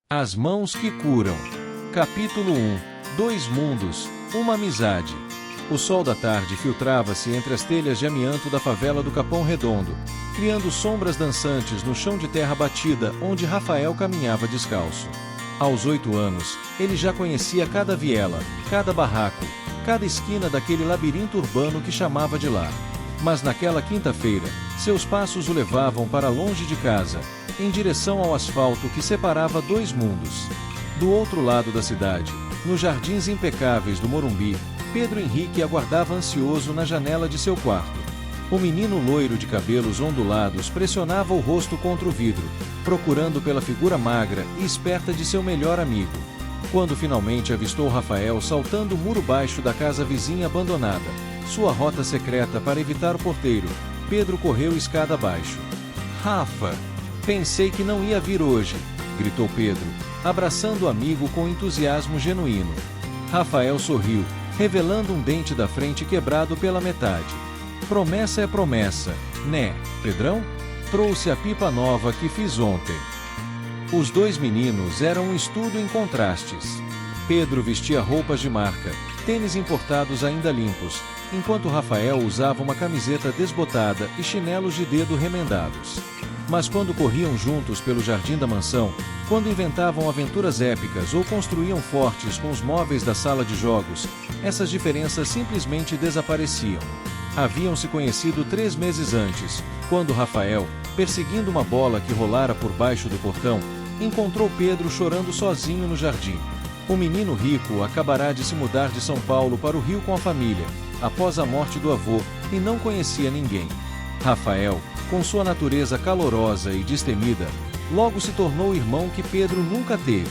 As mãos que curam. Capítulo 1. Dois mundos, uma amizade. O sol da tarde filtrava-se entre as telhas de amianto da favela do Capão Redondo, criando sombras dançantes no chão de terra batida onde Rafael caminhava descalço. Aos 8 anos, ele já conhecia cada viela, cada barraco, cada esquina daquele labirinto urbano que chamava de lar. Mas naquela quinta-feira, seus passos o levavam para longe de casa, em direção ao asfalto que separava dois mundos. Do outro lado da cidade, nos jardins impecáveis do Morumbi, Pedro Henrique aguardava ansioso na janela de seu quarto. O menino loiro de cabelos ondulados pressionava o rosto contra o vidro, procurando pela figura magra e esperta de seu melhor amigo. Quando finalmente avistou Rafael saltando o muro baixo da casa vizinha abandonada, sua rota secreta para evitar o porteiro, Pedro correu escada abaixo. "Rafa! Pensei que não ia vir hoje", gritou Pedro, abraçando o amigo com entusiasmo genuíno. Rafael sorriu, revelando um dente da frente quebrado pela metade. "Promessa é promessa, né, Pedrão? Trouxe a pipa nova que fiz ontem." Os dois meninos eram um estudo em contrastes. Pedro vestia roupas de marca, tênis importados ainda limpos, enquanto Rafael usava uma camiseta desbotada e chinelos de dedo remendados. Mas quando corriam juntos pelo jardim da mansão, quando inventavam aventuras épicas ou construíam fortes com os móveis da sala de jogos, essas diferenças simplesmente desapareciam. Haviam se conhecido 3 meses antes, quando Rafael, perseguindo uma bola que rolara por baixo do portão, encontrou Pedro chorando sozinho no jardim. O menino rico acabará de se mudar de São Paulo para o Rio com a família, após a morte do avô, e não conhecia ninguém. Rafael, com sua natureza calorosa e destemida, logo se tornou o irmão que Pedro nunca teve.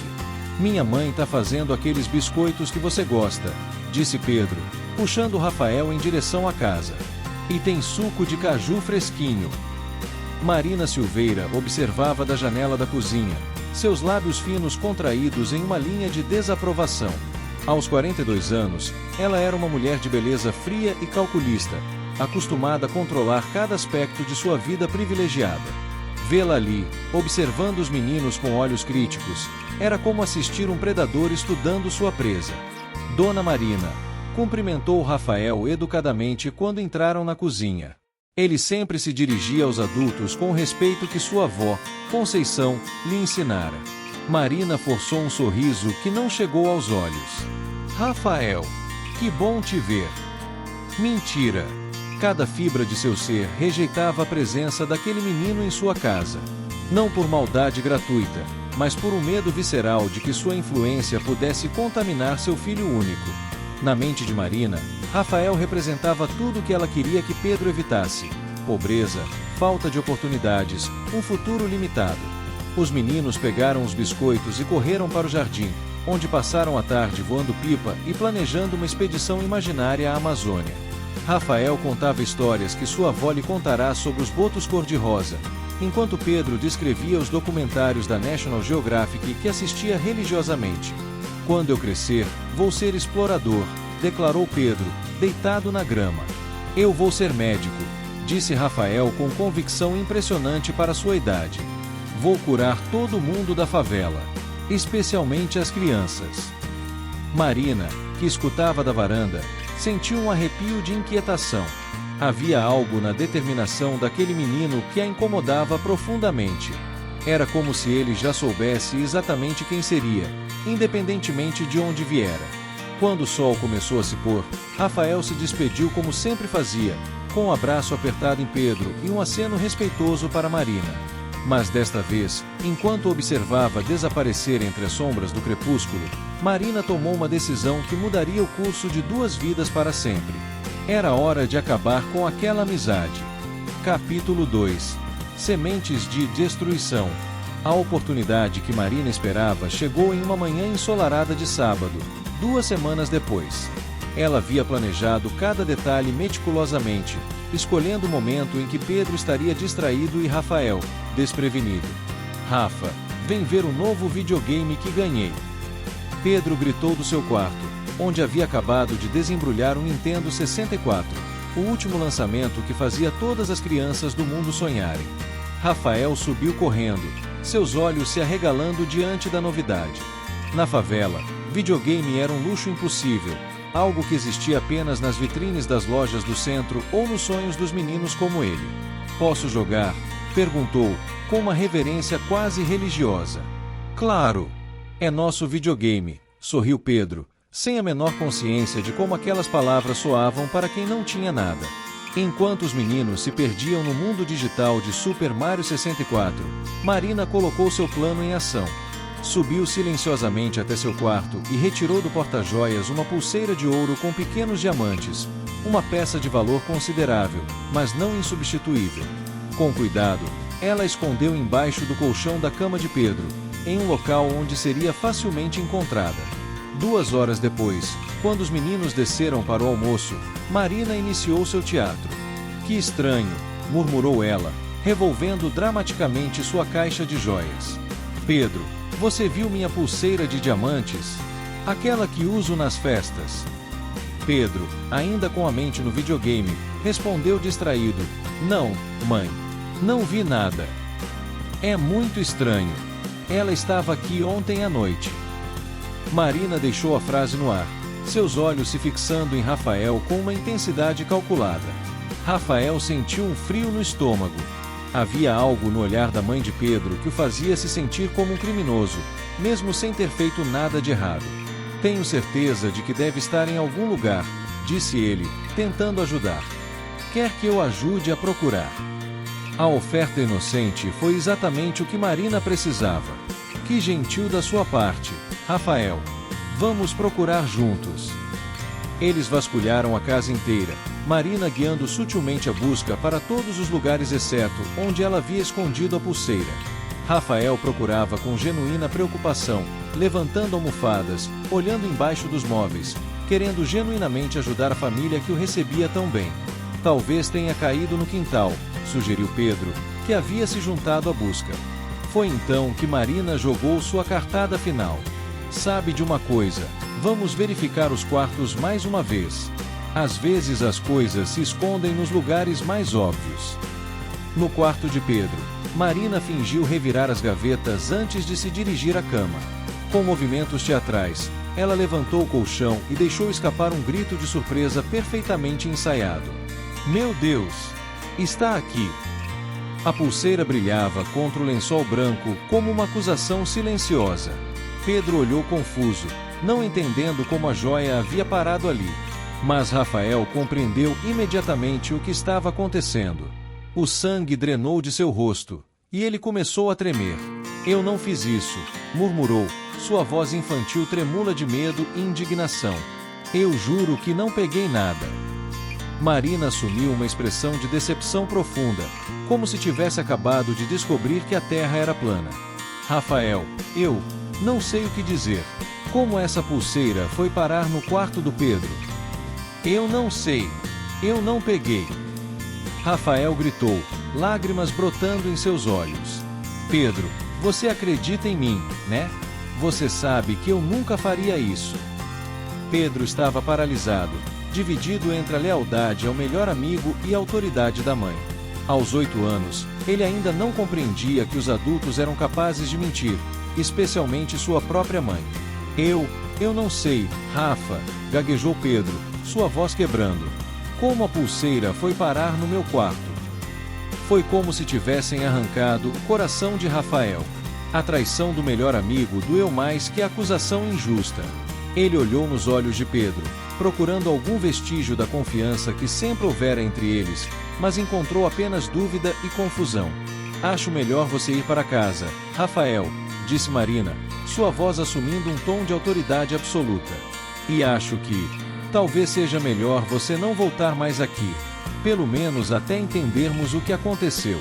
"Minha mãe tá fazendo aqueles biscoitos que você gosta", disse Pedro, puxando Rafael em direção à casa. "E tem suco de caju fresquinho." Marina Silveira observava da janela da cozinha, seus lábios finos contraídos em uma linha de desaprovação. Aos 42 anos, ela era uma mulher de beleza fria e calculista, acostumada a controlar cada aspecto de sua vida privilegiada. Vê-la ali, observando os meninos com olhos críticos, era como assistir um predador estudando sua presa. "Dona Marina", cumprimentou Rafael educadamente quando entraram na cozinha. Ele sempre se dirigia aos adultos com o respeito que sua avó, Conceição, lhe ensinara. Marina forçou um sorriso que não chegou aos olhos. "Rafael, que bom te ver." Mentira! Cada fibra de seu ser rejeitava a presença daquele menino em sua casa. Não por maldade gratuita, mas por um medo visceral de que sua influência pudesse contaminar seu filho único. Na mente de Marina, Rafael representava tudo o que ela queria que Pedro evitasse: pobreza, falta de oportunidades, um futuro limitado. Os meninos pegaram os biscoitos e correram para o jardim, onde passaram a tarde voando pipa e planejando uma expedição imaginária à Amazônia. Rafael contava histórias que sua avó lhe contará sobre os botos cor-de-rosa, enquanto Pedro descrevia os documentários da National Geographic que assistia religiosamente. "Quando eu crescer, vou ser explorador", declarou Pedro, deitado na grama. "Eu vou ser médico", disse Rafael com convicção impressionante para sua idade. "Vou curar todo mundo da favela, especialmente as crianças." Marina, que escutava da varanda, sentiu um arrepio de inquietação. Havia algo na determinação daquele menino que a incomodava profundamente. Era como se ele já soubesse exatamente quem seria, independentemente de onde viera. Quando o sol começou a se pôr, Rafael se despediu como sempre fazia, com um abraço apertado em Pedro e um aceno respeitoso para Marina. Mas desta vez, enquanto observava desaparecer entre as sombras do crepúsculo, Marina tomou uma decisão que mudaria o curso de 2 vidas para sempre. Era hora de acabar com aquela amizade. Capítulo 2. Sementes de destruição. A oportunidade que Marina esperava chegou em uma manhã ensolarada de sábado, 2 semanas depois. Ela havia planejado cada detalhe meticulosamente, escolhendo o momento em que Pedro estaria distraído e Rafael, desprevenido. "Rafa, vem ver o novo videogame que ganhei." Pedro gritou do seu quarto, onde havia acabado de desembrulhar um Nintendo 64, o último lançamento que fazia todas as crianças do mundo sonharem. Rafael subiu correndo, seus olhos se arregalando diante da novidade. Na favela, videogame era um luxo impossível, algo que existia apenas nas vitrines das lojas do centro ou nos sonhos dos meninos como ele. "Posso jogar?", perguntou, com uma reverência quase religiosa. "Claro! É nosso videogame", sorriu Pedro, sem a menor consciência de como aquelas palavras soavam para quem não tinha nada. Enquanto os meninos se perdiam no mundo digital de Super Mario 64, Marina colocou seu plano em ação. Subiu silenciosamente até seu quarto e retirou do porta-joias uma pulseira de ouro com pequenos diamantes, uma peça de valor considerável, mas não insubstituível. Com cuidado, ela a escondeu embaixo do colchão da cama de Pedro, em um local onde seria facilmente encontrada. 2 horas depois, quando os meninos desceram para o almoço, Marina iniciou seu teatro. "Que estranho", murmurou ela, revolvendo dramaticamente sua caixa de joias. "Pedro, você viu minha pulseira de diamantes? Aquela que uso nas festas." Pedro, ainda com a mente no videogame, respondeu distraído: "Não, mãe. Não vi nada." "É muito estranho. Ela estava aqui ontem à noite." Marina deixou a frase no ar, seus olhos se fixando em Rafael com uma intensidade calculada. Rafael sentiu um frio no estômago. Havia algo no olhar da mãe de Pedro que o fazia se sentir como um criminoso, mesmo sem ter feito nada de errado. "Tenho certeza de que deve estar em algum lugar", disse ele, tentando ajudar. "Quer que eu ajude a procurar?" A oferta inocente foi exatamente o que Marina precisava. "Que gentil da sua parte, Rafael. Vamos procurar juntos." Eles vasculharam a casa inteira, Marina guiando sutilmente a busca para todos os lugares exceto onde ela havia escondido a pulseira. Rafael procurava com genuína preocupação, levantando almofadas, olhando embaixo dos móveis, querendo genuinamente ajudar a família que o recebia tão bem. "Talvez tenha caído no quintal", sugeriu Pedro, que havia se juntado à busca. Foi então que Marina jogou sua cartada final. "Sabe de uma coisa? Vamos verificar os quartos mais uma vez. Às vezes as coisas se escondem nos lugares mais óbvios." No quarto de Pedro, Marina fingiu revirar as gavetas antes de se dirigir à cama. Com movimentos teatrais, ela levantou o colchão e deixou escapar um grito de surpresa perfeitamente ensaiado. "Meu Deus! Está aqui!" A pulseira brilhava contra o lençol branco como uma acusação silenciosa. Pedro olhou confuso, não entendendo como a joia havia parado ali. Mas Rafael compreendeu imediatamente o que estava acontecendo. O sangue drenou de seu rosto, e ele começou a tremer. "Eu não fiz isso", murmurou, sua voz infantil tremula de medo e indignação. "Eu juro que não peguei nada." Marina assumiu uma expressão de decepção profunda, como se tivesse acabado de descobrir que a terra era plana. "Rafael, eu não sei o que dizer. Como essa pulseira foi parar no quarto do Pedro?" "Eu não sei. Eu não peguei." Rafael gritou, lágrimas brotando em seus olhos. "Pedro, você acredita em mim, né? Você sabe que eu nunca faria isso." Pedro estava paralisado, dividido entre a lealdade ao melhor amigo e a autoridade da mãe. Aos 8 anos, ele ainda não compreendia que os adultos eram capazes de mentir, especialmente sua própria mãe. Eu não sei, Rafa", gaguejou Pedro, sua voz quebrando. "Como a pulseira foi parar no meu quarto?" Foi como se tivessem arrancado o coração de Rafael. A traição do melhor amigo doeu mais que a acusação injusta. Ele olhou nos olhos de Pedro, procurando algum vestígio da confiança que sempre houvera entre eles, mas encontrou apenas dúvida e confusão. "Acho melhor você ir para casa, Rafael", disse Marina, sua voz assumindo um tom de autoridade absoluta. "E acho que talvez seja melhor você não voltar mais aqui, pelo menos até entendermos o que aconteceu."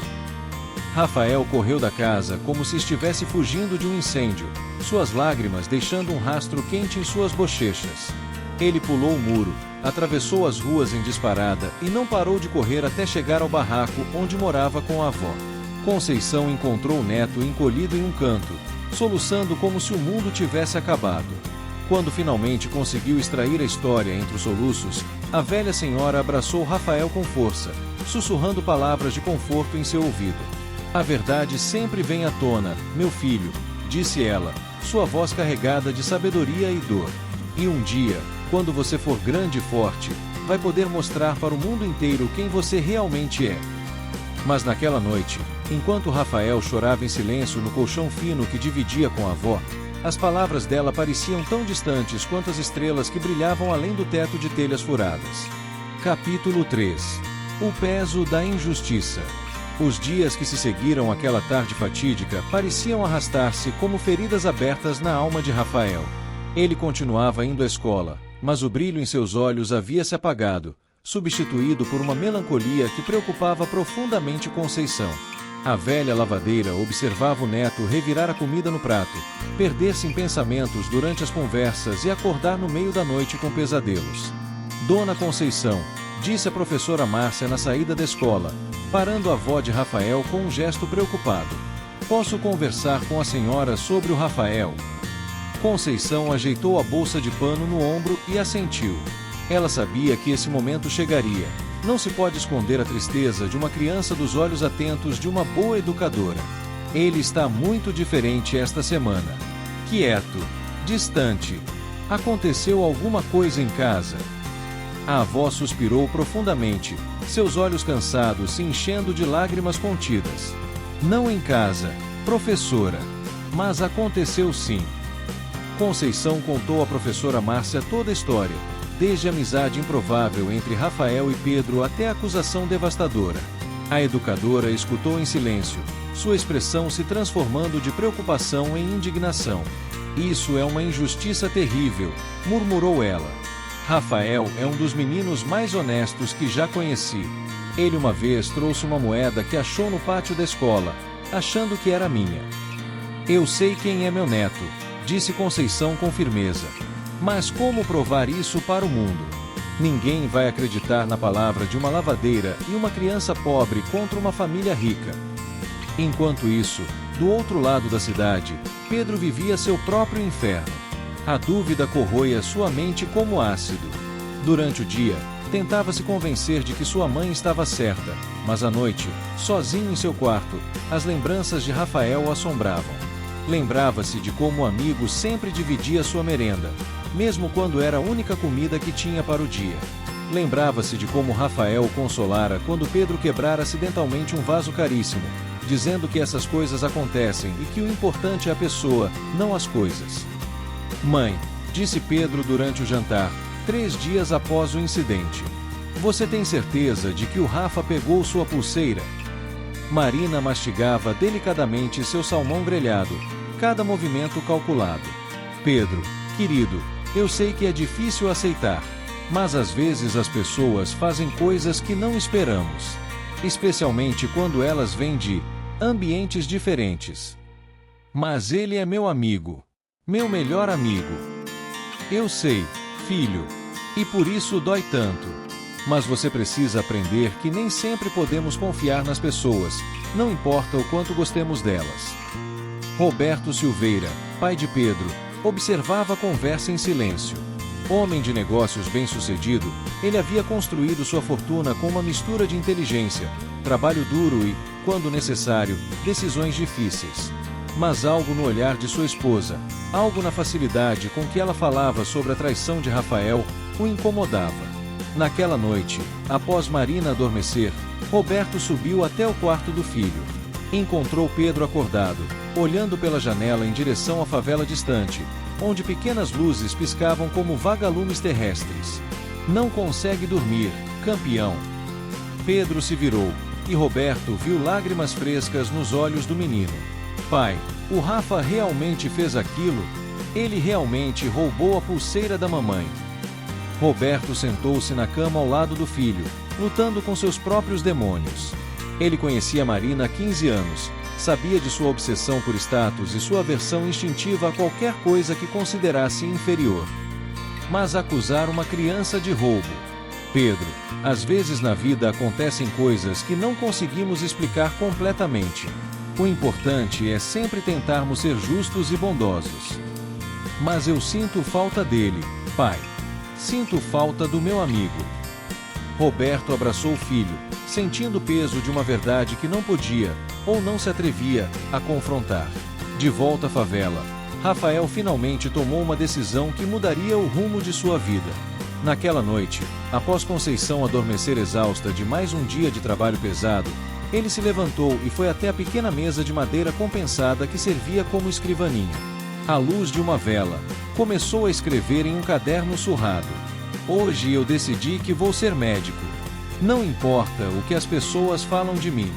Rafael correu da casa como se estivesse fugindo de um incêndio, suas lágrimas deixando um rastro quente em suas bochechas. Ele pulou o muro, atravessou as ruas em disparada e não parou de correr até chegar ao barraco onde morava com a avó. Conceição encontrou o neto encolhido em um canto, soluçando como se o mundo tivesse acabado. Quando finalmente conseguiu extrair a história entre os soluços, a velha senhora abraçou Rafael com força, sussurrando palavras de conforto em seu ouvido. A verdade sempre vem à tona, meu filho, disse ela, sua voz carregada de sabedoria e dor. E um dia, quando você for grande e forte, vai poder mostrar para o mundo inteiro quem você realmente é. Mas naquela noite, enquanto Rafael chorava em silêncio no colchão fino que dividia com a avó, as palavras dela pareciam tão distantes quanto as estrelas que brilhavam além do teto de telhas furadas. Capítulo 3. O peso da injustiça. Os dias que se seguiram àquela tarde fatídica pareciam arrastar-se como feridas abertas na alma de Rafael. Ele continuava indo à escola, mas o brilho em seus olhos havia se apagado, substituído por uma melancolia que preocupava profundamente Conceição. A velha lavadeira observava o neto revirar a comida no prato, perder-se em pensamentos durante as conversas e acordar no meio da noite com pesadelos. Dona Conceição, disse a professora Márcia na saída da escola, parando a avó de Rafael com um gesto preocupado. Posso conversar com a senhora sobre o Rafael? Conceição ajeitou a bolsa de pano no ombro e assentiu. Ela sabia que esse momento chegaria. Não se pode esconder a tristeza de uma criança dos olhos atentos de uma boa educadora. Ele está muito diferente esta semana. Quieto, distante. Aconteceu alguma coisa em casa? A avó suspirou profundamente, seus olhos cansados se enchendo de lágrimas contidas. Não em casa, professora. Mas aconteceu sim. Conceição contou à professora Márcia toda a história, desde a amizade improvável entre Rafael e Pedro até a acusação devastadora. A educadora escutou em silêncio, sua expressão se transformando de preocupação em indignação. Isso é uma injustiça terrível, murmurou ela. Rafael é um dos meninos mais honestos que já conheci. Ele uma vez trouxe uma moeda que achou no pátio da escola, achando que era minha. Eu sei quem é meu neto, disse Conceição com firmeza. Mas como provar isso para o mundo? Ninguém vai acreditar na palavra de uma lavadeira e uma criança pobre contra uma família rica. Enquanto isso, do outro lado da cidade, Pedro vivia seu próprio inferno. A dúvida corroía sua mente como ácido. Durante o dia, tentava se convencer de que sua mãe estava certa, mas à noite, sozinho em seu quarto, as lembranças de Rafael o assombravam. Lembrava-se de como o amigo sempre dividia sua merenda, mesmo quando era a única comida que tinha para o dia. Lembrava-se de como Rafael o consolara quando Pedro quebrara acidentalmente um vaso caríssimo, dizendo que essas coisas acontecem e que o importante é a pessoa, não as coisas. Mãe, disse Pedro durante o jantar, 3 dias após o incidente. Você tem certeza de que o Rafa pegou sua pulseira? Marina mastigava delicadamente seu salmão grelhado, cada movimento calculado. Pedro, querido, eu sei que é difícil aceitar, mas às vezes as pessoas fazem coisas que não esperamos, especialmente quando elas vêm de ambientes diferentes. Mas ele é meu amigo, meu melhor amigo. Eu sei, filho, e por isso dói tanto. Mas você precisa aprender que nem sempre podemos confiar nas pessoas, não importa o quanto gostemos delas. Roberto Silveira, pai de Pedro, observava a conversa em silêncio. Homem de negócios bem-sucedido, ele havia construído sua fortuna com uma mistura de inteligência, trabalho duro e, quando necessário, decisões difíceis. Mas algo no olhar de sua esposa, algo na facilidade com que ela falava sobre a traição de Rafael, o incomodava. Naquela noite, após Marina adormecer, Roberto subiu até o quarto do filho. Encontrou Pedro acordado, olhando pela janela em direção à favela distante, onde pequenas luzes piscavam como vagalumes terrestres. Não consegue dormir, campeão. Pedro se virou, e Roberto viu lágrimas frescas nos olhos do menino. Pai, o Rafa realmente fez aquilo? Ele realmente roubou a pulseira da mamãe. Roberto sentou-se na cama ao lado do filho, lutando com seus próprios demônios. Ele conhecia Marina há 15 anos, sabia de sua obsessão por status e sua aversão instintiva a qualquer coisa que considerasse inferior. Mas acusar uma criança de roubo? Pedro, às vezes na vida acontecem coisas que não conseguimos explicar completamente. O importante é sempre tentarmos ser justos e bondosos. Mas eu sinto falta dele, pai. Sinto falta do meu amigo. Roberto abraçou o filho, sentindo o peso de uma verdade que não podia, ou não se atrevia a confrontar. De volta à favela, Rafael finalmente tomou uma decisão que mudaria o rumo de sua vida. Naquela noite, após Conceição adormecer exausta de mais um dia de trabalho pesado, ele se levantou e foi até a pequena mesa de madeira compensada que servia como escrivaninha. À luz de uma vela, começou a escrever em um caderno surrado: "Hoje eu decidi que vou ser médico. Não importa o que as pessoas falam de mim.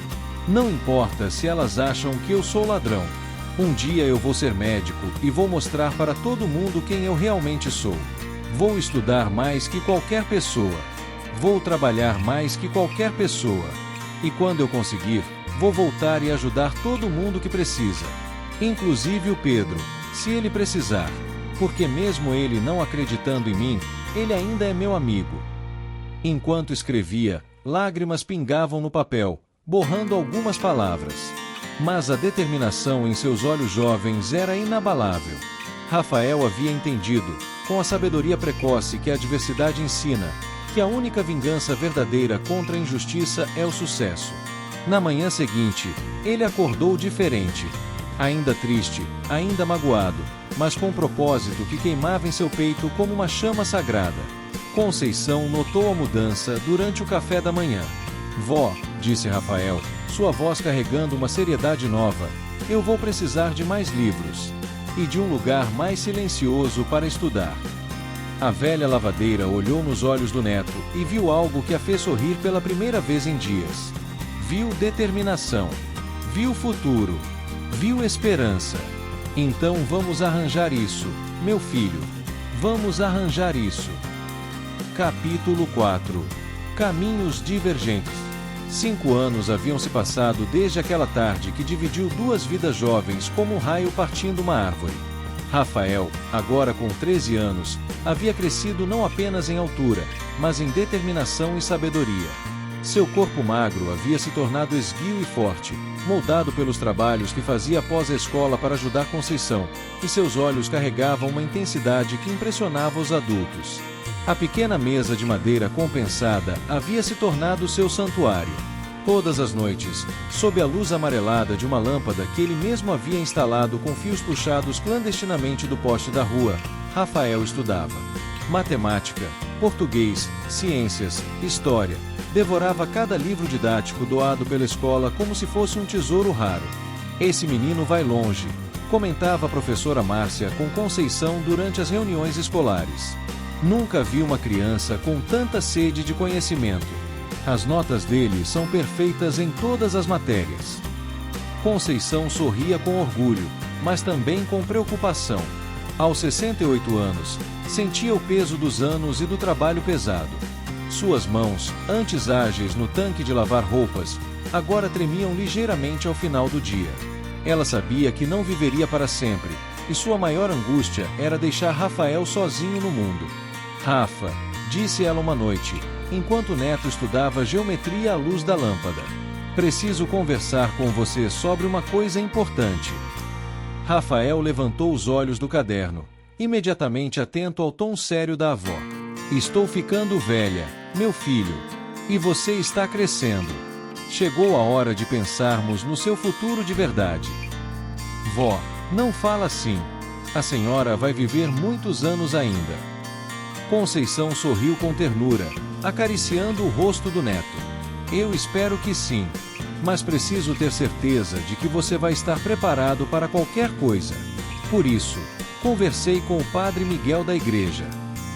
Não importa se elas acham que eu sou ladrão. Um dia eu vou ser médico e vou mostrar para todo mundo quem eu realmente sou. Vou estudar mais que qualquer pessoa. Vou trabalhar mais que qualquer pessoa. E quando eu conseguir, vou voltar e ajudar todo mundo que precisa. Inclusive o Pedro, se ele precisar. Porque mesmo ele não acreditando em mim, ele ainda é meu amigo." Enquanto escrevia, lágrimas pingavam no papel, borrando algumas palavras. Mas a determinação em seus olhos jovens era inabalável. Rafael havia entendido, com a sabedoria precoce que a adversidade ensina, que a única vingança verdadeira contra a injustiça é o sucesso. Na manhã seguinte, ele acordou diferente. Ainda triste, ainda magoado, mas com um propósito que queimava em seu peito como uma chama sagrada. Conceição notou a mudança durante o café da manhã. "Vó", disse Rafael, sua voz carregando uma seriedade nova, "eu vou precisar de mais livros. E de um lugar mais silencioso para estudar." A velha lavadeira olhou nos olhos do neto e viu algo que a fez sorrir pela primeira vez em dias. Viu determinação. Viu futuro. Viu esperança. "Então vamos arranjar isso, meu filho. Vamos arranjar isso." Capítulo 4. Caminhos divergentes. 5 anos haviam se passado desde aquela tarde que dividiu duas vidas jovens como um raio partindo uma árvore. Rafael, agora com 13 anos, havia crescido não apenas em altura, mas em determinação e sabedoria. Seu corpo magro havia se tornado esguio e forte, moldado pelos trabalhos que fazia após a escola para ajudar Conceição, e seus olhos carregavam uma intensidade que impressionava os adultos. A pequena mesa de madeira compensada havia se tornado seu santuário. Todas as noites, sob a luz amarelada de uma lâmpada que ele mesmo havia instalado com fios puxados clandestinamente do poste da rua, Rafael estudava. Matemática, português, ciências, história. Devorava cada livro didático doado pela escola como se fosse um tesouro raro. "Esse menino vai longe", comentava a professora Márcia com Conceição durante as reuniões escolares. "Nunca vi uma criança com tanta sede de conhecimento. As notas dele são perfeitas em todas as matérias." Conceição sorria com orgulho, mas também com preocupação. Aos 68 anos, sentia o peso dos anos e do trabalho pesado. Suas mãos, antes ágeis no tanque de lavar roupas, agora tremiam ligeiramente ao final do dia. Ela sabia que não viveria para sempre, e sua maior angústia era deixar Rafael sozinho no mundo. "Rafa", disse ela uma noite, enquanto o neto estudava geometria à luz da lâmpada, "preciso conversar com você sobre uma coisa importante." Rafael levantou os olhos do caderno, imediatamente atento ao tom sério da avó. "Estou ficando velha, meu filho, e você está crescendo. Chegou a hora de pensarmos no seu futuro de verdade." "Vó, não fala assim. A senhora vai viver muitos anos ainda." Conceição sorriu com ternura, acariciando o rosto do neto. "Eu espero que sim, mas preciso ter certeza de que você vai estar preparado para qualquer coisa. Por isso, conversei com o padre Miguel da igreja.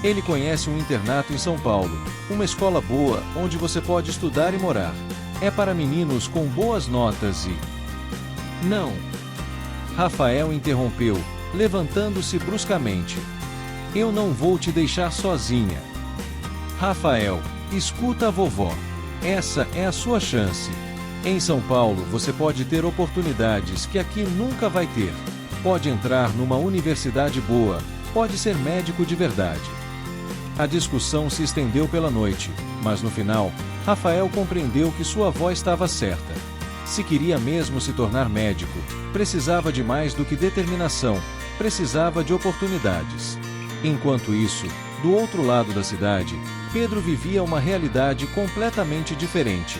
Ele conhece um internato em São Paulo, uma escola boa onde você pode estudar e morar. É para meninos com boas notas e..." "Não." Rafael interrompeu, levantando-se bruscamente. "Eu não vou te deixar sozinha." "Rafael, escuta a vovó. Essa é a sua chance. Em São Paulo você pode ter oportunidades que aqui nunca vai ter. Pode entrar numa universidade boa, pode ser médico de verdade." A discussão se estendeu pela noite, mas no final, Rafael compreendeu que sua avó estava certa. Se queria mesmo se tornar médico, precisava de mais do que determinação, precisava de oportunidades. Enquanto isso, do outro lado da cidade, Pedro vivia uma realidade completamente diferente.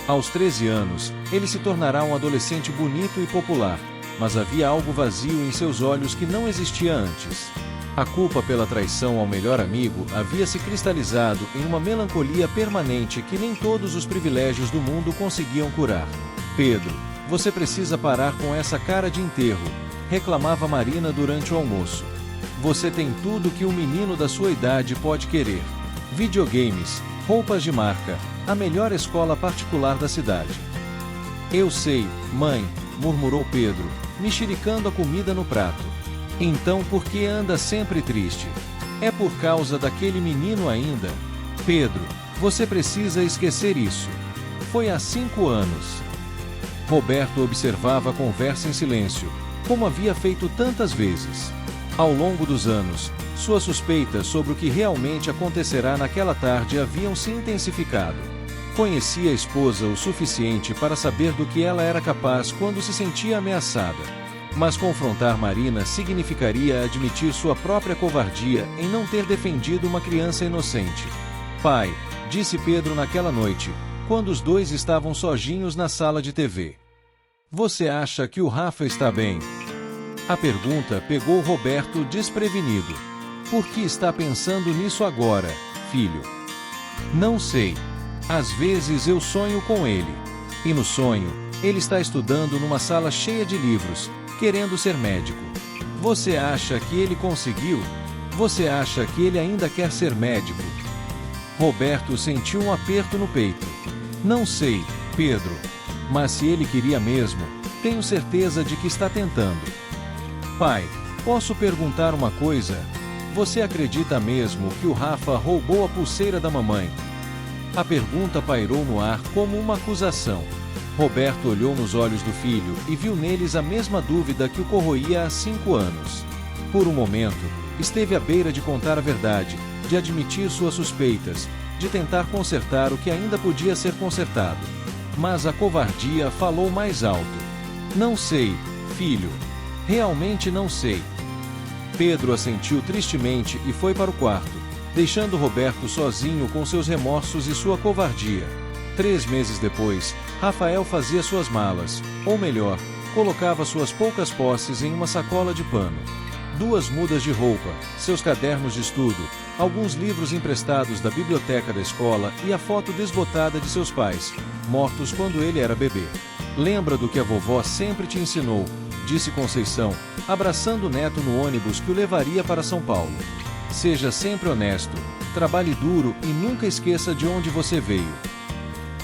Aos 13 anos, ele se tornará um adolescente bonito e popular, mas havia algo vazio em seus olhos que não existia antes. A culpa pela traição ao melhor amigo havia se cristalizado em uma melancolia permanente que nem todos os privilégios do mundo conseguiam curar. Pedro, você precisa parar com essa cara de enterro, reclamava Marina durante o almoço. Você tem tudo que um menino da sua idade pode querer: videogames, roupas de marca, a melhor escola particular da cidade. Eu sei, mãe, murmurou Pedro, mexericando a comida no prato. Então por que anda sempre triste? É por causa daquele menino ainda? Pedro, você precisa esquecer isso. Foi há 5 anos. Roberto observava a conversa em silêncio, como havia feito tantas vezes. Ao longo dos anos, suas suspeitas sobre o que realmente acontecerá naquela tarde haviam se intensificado. Conhecia a esposa o suficiente para saber do que ela era capaz quando se sentia ameaçada. Mas confrontar Marina significaria admitir sua própria covardia em não ter defendido uma criança inocente. Pai, disse Pedro naquela noite, quando os dois estavam sozinhos na sala de TV. Você acha que o Rafa está bem? A pergunta pegou Roberto desprevenido. Por que está pensando nisso agora, filho? Não sei. Às vezes eu sonho com ele. E no sonho, ele está estudando numa sala cheia de livros, querendo ser médico. Você acha que ele conseguiu? Você acha que ele ainda quer ser médico? Roberto sentiu um aperto no peito. Não sei, Pedro. Mas se ele queria mesmo, tenho certeza de que está tentando. Pai, posso perguntar uma coisa? Você acredita mesmo que o Rafa roubou a pulseira da mamãe? A pergunta pairou no ar como uma acusação. Roberto olhou nos olhos do filho e viu neles a mesma dúvida que o corroía há 5 anos. Por um momento, esteve à beira de contar a verdade, de admitir suas suspeitas, de tentar consertar o que ainda podia ser consertado. Mas a covardia falou mais alto. Não sei, filho. Realmente não sei. Pedro assentiu tristemente e foi para o quarto, deixando Roberto sozinho com seus remorsos e sua covardia. 3 meses depois, Rafael fazia suas malas, ou melhor, colocava suas poucas posses em uma sacola de pano. 2 mudas de roupa, seus cadernos de estudo, alguns livros emprestados da biblioteca da escola e a foto desbotada de seus pais, mortos quando ele era bebê. Lembra do que a vovó sempre te ensinou, disse Conceição, abraçando o neto no ônibus que o levaria para São Paulo. Seja sempre honesto, trabalhe duro e nunca esqueça de onde você veio.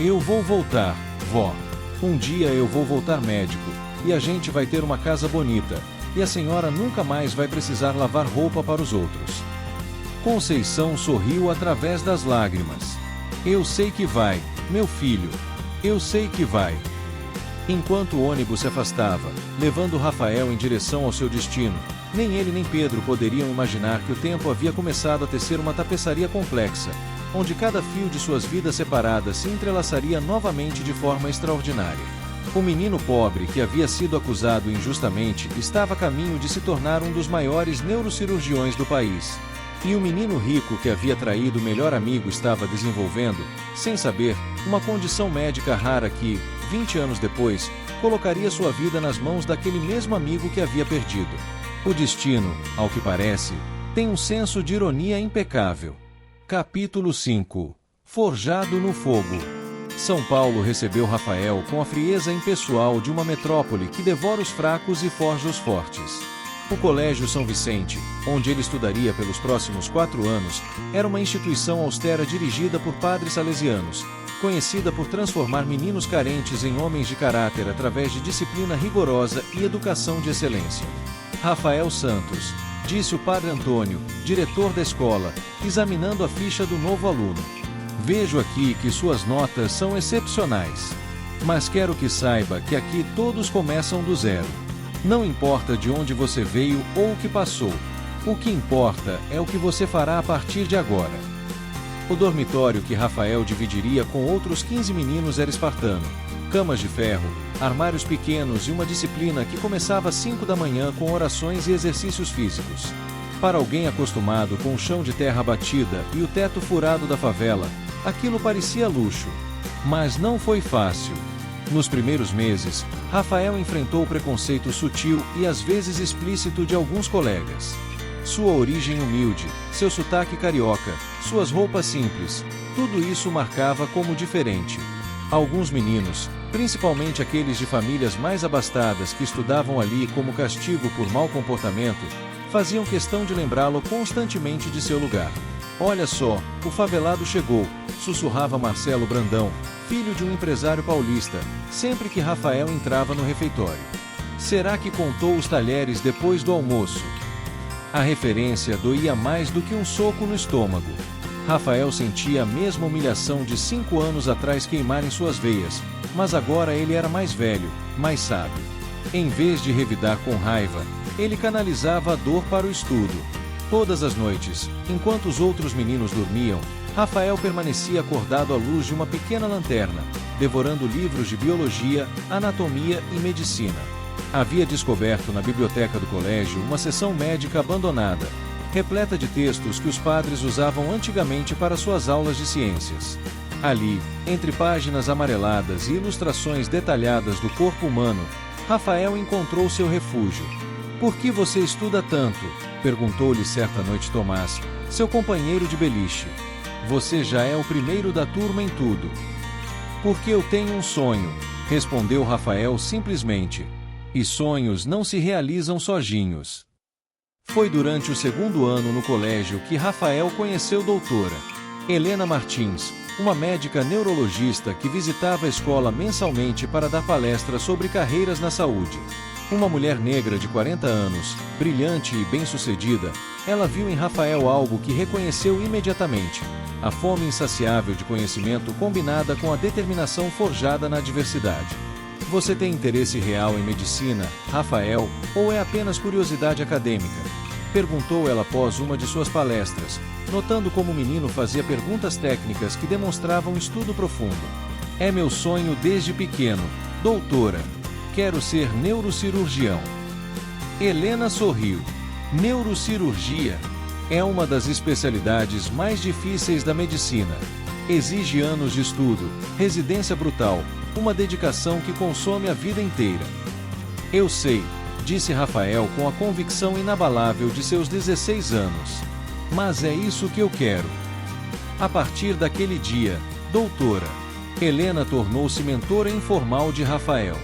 Eu vou voltar, vó. Um dia eu vou voltar médico, e a gente vai ter uma casa bonita, e a senhora nunca mais vai precisar lavar roupa para os outros. Conceição sorriu através das lágrimas. Eu sei que vai, meu filho. Eu sei que vai. Enquanto o ônibus se afastava, levando Rafael em direção ao seu destino, nem ele nem Pedro poderiam imaginar que o tempo havia começado a tecer uma tapeçaria complexa, onde cada fio de suas vidas separadas se entrelaçaria novamente de forma extraordinária. O menino pobre que havia sido acusado injustamente estava a caminho de se tornar um dos maiores neurocirurgiões do país. E o menino rico que havia traído o melhor amigo estava desenvolvendo, sem saber, uma condição médica rara que, 20 anos depois, colocaria sua vida nas mãos daquele mesmo amigo que havia perdido. O destino, ao que parece, tem um senso de ironia impecável. Capítulo 5. Forjado no fogo. São Paulo recebeu Rafael com a frieza impessoal de uma metrópole que devora os fracos e forja os fortes. O Colégio São Vicente, onde ele estudaria pelos próximos 4 anos, era uma instituição austera dirigida por padres salesianos, conhecida por transformar meninos carentes em homens de caráter através de disciplina rigorosa e educação de excelência. Rafael Santos, disse o padre Antônio, diretor da escola, examinando a ficha do novo aluno. Vejo aqui que suas notas são excepcionais. Mas quero que saiba que aqui todos começam do zero. Não importa de onde você veio ou o que passou. O que importa é o que você fará a partir de agora. O dormitório que Rafael dividiria com outros 15 meninos era espartano. Camas de ferro, armários pequenos e uma disciplina que começava às 5 da manhã com orações e exercícios físicos. Para alguém acostumado com o chão de terra batida e o teto furado da favela, aquilo parecia luxo. Mas não foi fácil. Nos primeiros meses, Rafael enfrentou o preconceito sutil e às vezes explícito de alguns colegas. Sua origem humilde, seu sotaque carioca, suas roupas simples, tudo isso o marcava como diferente. Alguns meninos, principalmente aqueles de famílias mais abastadas que estudavam ali como castigo por mau comportamento, faziam questão de lembrá-lo constantemente de seu lugar. "Olha só, o favelado chegou", sussurrava Marcelo Brandão, filho de um empresário paulista, sempre que Rafael entrava no refeitório. "Será que contou os talheres depois do almoço?" A referência doía mais do que um soco no estômago. Rafael sentia a mesma humilhação de 5 anos atrás queimar em suas veias, mas agora ele era mais velho, mais sábio. Em vez de revidar com raiva, ele canalizava a dor para o estudo. Todas as noites, enquanto os outros meninos dormiam, Rafael permanecia acordado à luz de uma pequena lanterna, devorando livros de biologia, anatomia e medicina. Havia descoberto na biblioteca do colégio uma seção médica abandonada, repleta de textos que os padres usavam antigamente para suas aulas de ciências. Ali, entre páginas amareladas e ilustrações detalhadas do corpo humano, Rafael encontrou seu refúgio. "Por que você estuda tanto?", perguntou-lhe certa noite Tomás, seu companheiro de beliche. "Você já é o primeiro da turma em tudo." "Porque eu tenho um sonho", respondeu Rafael simplesmente. "E sonhos não se realizam sozinhos." Foi durante o segundo ano no colégio que Rafael conheceu doutora Helena Martins, uma médica neurologista que visitava a escola mensalmente para dar palestras sobre carreiras na saúde. Uma mulher negra de 40 anos, brilhante e bem-sucedida, ela viu em Rafael algo que reconheceu imediatamente: a fome insaciável de conhecimento combinada com a determinação forjada na adversidade. "Você tem interesse real em medicina, Rafael, ou é apenas curiosidade acadêmica?", perguntou ela após uma de suas palestras, notando como o menino fazia perguntas técnicas que demonstravam estudo profundo. "É meu sonho desde pequeno, doutora. Quero ser neurocirurgião." Helena sorriu. "Neurocirurgia é uma das especialidades mais difíceis da medicina. Exige anos de estudo, residência brutal, uma dedicação que consome a vida inteira." "Eu sei", disse Rafael com a convicção inabalável de seus 16 anos. "Mas é isso que eu quero." A partir daquele dia, doutora Helena tornou-se mentora informal de Rafael.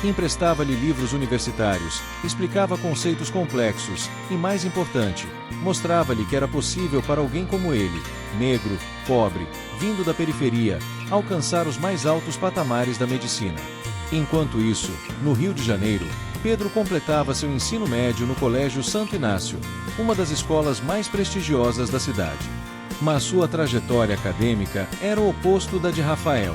Emprestava-lhe livros universitários, explicava conceitos complexos e, mais importante, mostrava-lhe que era possível para alguém como ele, negro, pobre, vindo da periferia, alcançar os mais altos patamares da medicina. Enquanto isso, no Rio de Janeiro, Pedro completava seu ensino médio no Colégio Santo Inácio, uma das escolas mais prestigiosas da cidade. Mas sua trajetória acadêmica era o oposto da de Rafael.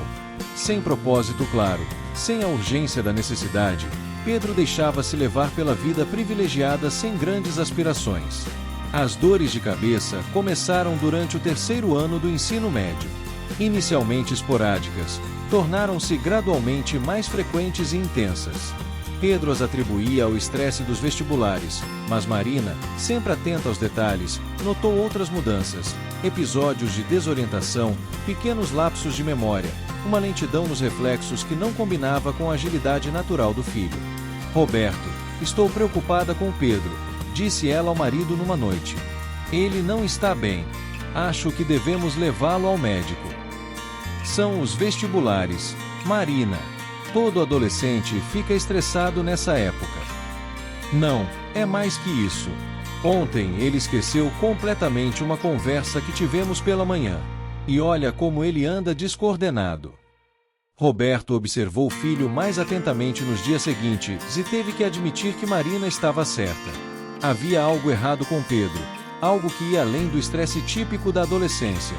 Sem propósito claro, sem a urgência da necessidade, Pedro deixava-se levar pela vida privilegiada sem grandes aspirações. As dores de cabeça começaram durante o terceiro ano do ensino médio. Inicialmente esporádicas, tornaram-se gradualmente mais frequentes e intensas. Pedro as atribuía ao estresse dos vestibulares, mas Marina, sempre atenta aos detalhes, notou outras mudanças, episódios de desorientação, pequenos lapsos de memória, uma lentidão nos reflexos que não combinava com a agilidade natural do filho. "Roberto, estou preocupada com Pedro", disse ela ao marido numa noite. "Ele não está bem. Acho que devemos levá-lo ao médico." São os vestibulares, Marina. Todo adolescente fica estressado nessa época. Não, é mais que isso. Ontem ele esqueceu completamente uma conversa que tivemos pela manhã. E olha como ele anda descoordenado. Roberto observou o filho mais atentamente nos dias seguintes e teve que admitir que Marina estava certa. Havia algo errado com Pedro, algo que ia além do estresse típico da adolescência.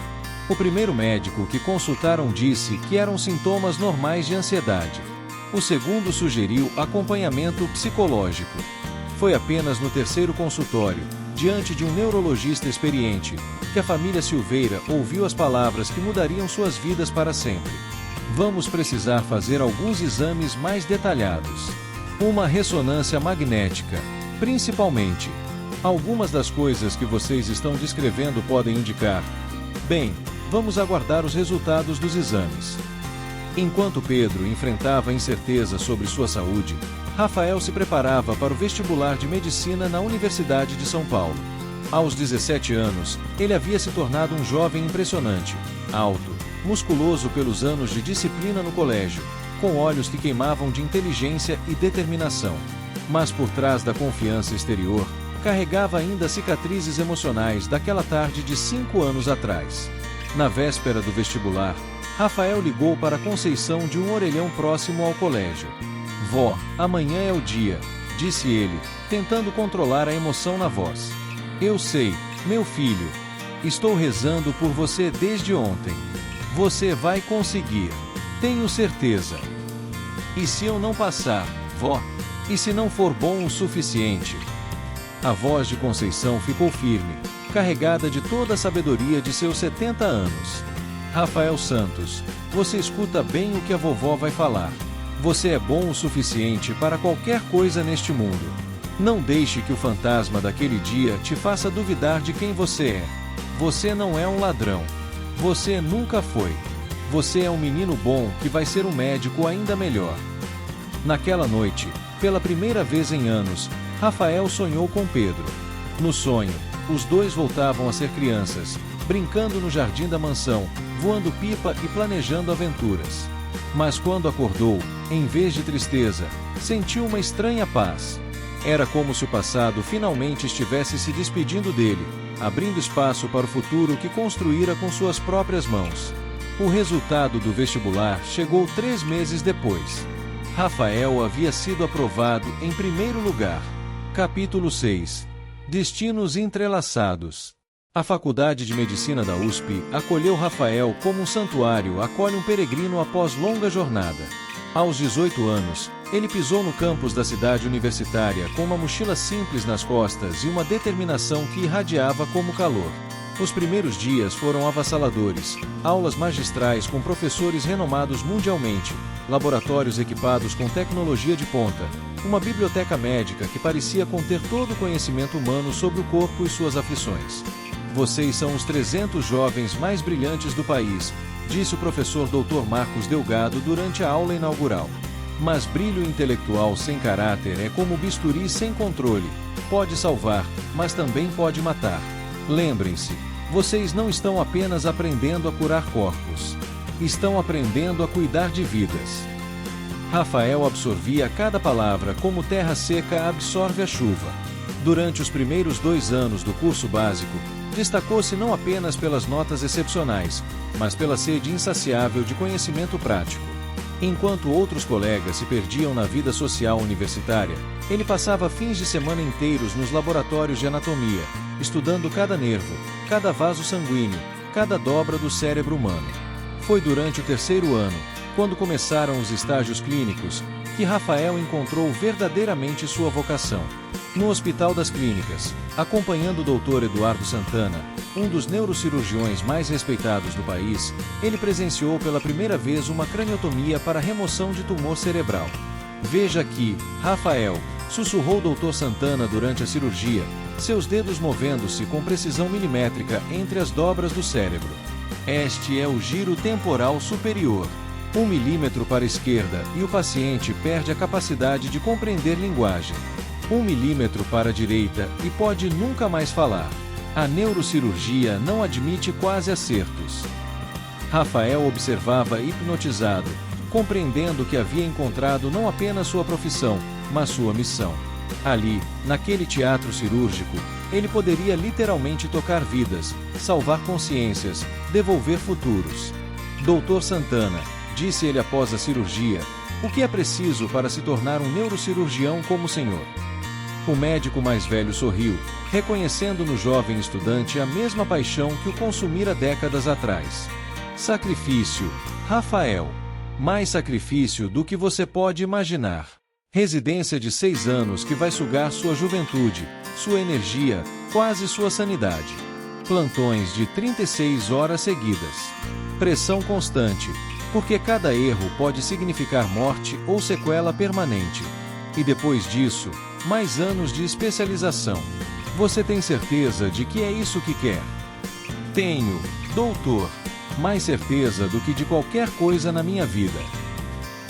O primeiro médico que consultaram disse que eram sintomas normais de ansiedade. O segundo sugeriu acompanhamento psicológico. Foi apenas no terceiro consultório, diante de um neurologista experiente, que a família Silveira ouviu as palavras que mudariam suas vidas para sempre. "Vamos precisar fazer alguns exames mais detalhados. Uma ressonância magnética, principalmente. Algumas das coisas que vocês estão descrevendo podem indicar. Bem, vamos aguardar os resultados dos exames." Enquanto Pedro enfrentava incerteza sobre sua saúde, Rafael se preparava para o vestibular de medicina na Universidade de São Paulo. Aos 17 anos, ele havia se tornado um jovem impressionante, alto, musculoso pelos anos de disciplina no colégio, com olhos que queimavam de inteligência e determinação. Mas por trás da confiança exterior, carregava ainda cicatrizes emocionais daquela tarde de 5 anos atrás. Na véspera do vestibular, Rafael ligou para Conceição de um orelhão próximo ao colégio. "Vó, amanhã é o dia", disse ele, tentando controlar a emoção na voz. "Eu sei, meu filho. Estou rezando por você desde ontem. Você vai conseguir. Tenho certeza." "E se eu não passar, vó? E se não for bom o suficiente?" A voz de Conceição ficou firme, carregada de toda a sabedoria de seus 70 anos. "Rafael Santos, você escuta bem o que a vovó vai falar. Você é bom o suficiente para qualquer coisa neste mundo. Não deixe que o fantasma daquele dia te faça duvidar de quem você é. Você não é um ladrão. Você nunca foi. Você é um menino bom que vai ser um médico ainda melhor." Naquela noite, pela primeira vez em anos, Rafael sonhou com Pedro. No sonho, os dois voltavam a ser crianças, brincando no jardim da mansão, voando pipa e planejando aventuras. Mas quando acordou, em vez de tristeza, sentiu uma estranha paz. Era como se o passado finalmente estivesse se despedindo dele, abrindo espaço para o futuro que construíra com suas próprias mãos. O resultado do vestibular chegou 3 meses depois. Rafael havia sido aprovado em primeiro lugar. Capítulo 6. Destinos entrelaçados. A Faculdade de Medicina da USP acolheu Rafael como um santuário acolhe um peregrino após longa jornada. Aos 18 anos, ele pisou no campus da cidade universitária com uma mochila simples nas costas e uma determinação que irradiava como calor. Os primeiros dias foram avassaladores, aulas magistrais com professores renomados mundialmente, laboratórios equipados com tecnologia de ponta, uma biblioteca médica que parecia conter todo o conhecimento humano sobre o corpo e suas aflições. "Vocês são os 300 jovens mais brilhantes do país", disse o professor Dr. Marcos Delgado durante a aula inaugural. "Mas brilho intelectual sem caráter é como bisturi sem controle. Pode salvar, mas também pode matar. Lembrem-se, vocês não estão apenas aprendendo a curar corpos. Estão aprendendo a cuidar de vidas." Rafael absorvia cada palavra como terra seca absorve a chuva. Durante os primeiros 2 anos do curso básico, destacou-se não apenas pelas notas excepcionais, mas pela sede insaciável de conhecimento prático. Enquanto outros colegas se perdiam na vida social universitária, ele passava fins de semana inteiros nos laboratórios de anatomia, estudando cada nervo, cada vaso sanguíneo, cada dobra do cérebro humano. Foi durante o 3º ano, quando começaram os estágios clínicos, que Rafael encontrou verdadeiramente sua vocação. No Hospital das Clínicas, acompanhando o Dr. Eduardo Santana, um dos neurocirurgiões mais respeitados do país, ele presenciou pela primeira vez uma craniotomia para remoção de tumor cerebral. "Veja aqui, Rafael", sussurrou Dr. Santana durante a cirurgia, seus dedos movendo-se com precisão milimétrica entre as dobras do cérebro. "Este é o giro temporal superior. 1 milímetro para a esquerda e o paciente perde a capacidade de compreender linguagem. 1 milímetro para a direita e pode nunca mais falar. A neurocirurgia não admite quase acertos." Rafael observava hipnotizado, compreendendo que havia encontrado não apenas sua profissão, mas sua missão. Ali, naquele teatro cirúrgico, ele poderia literalmente tocar vidas, salvar consciências, devolver futuros. "Doutor Santana", disse ele após a cirurgia, "o que é preciso para se tornar um neurocirurgião como o senhor?" O médico mais velho sorriu, reconhecendo no jovem estudante a mesma paixão que o consumira décadas atrás. "Sacrifício, Rafael. Mais sacrifício do que você pode imaginar. Residência de 6 anos que vai sugar sua juventude, sua energia, quase sua sanidade. Plantões de 36 horas seguidas. Pressão constante, porque cada erro pode significar morte ou sequela permanente. E depois disso, mais anos de especialização. Você tem certeza de que é isso que quer?" "Tenho, doutor." Mais certeza do que de qualquer coisa na minha vida.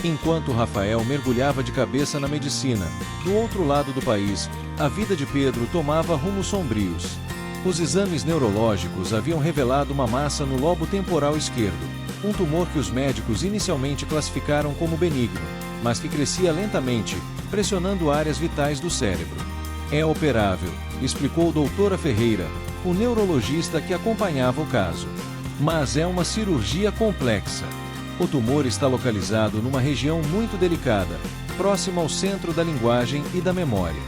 Enquanto Rafael mergulhava de cabeça na medicina, do outro lado do país, a vida de Pedro tomava rumos sombrios. Os exames neurológicos haviam revelado uma massa no lobo temporal esquerdo, um tumor que os médicos inicialmente classificaram como benigno, mas que crescia lentamente, pressionando áreas vitais do cérebro. É operável, explicou doutora Ferreira, o neurologista que acompanhava o caso. Mas é uma cirurgia complexa. O tumor está localizado numa região muito delicada, próxima ao centro da linguagem e da memória.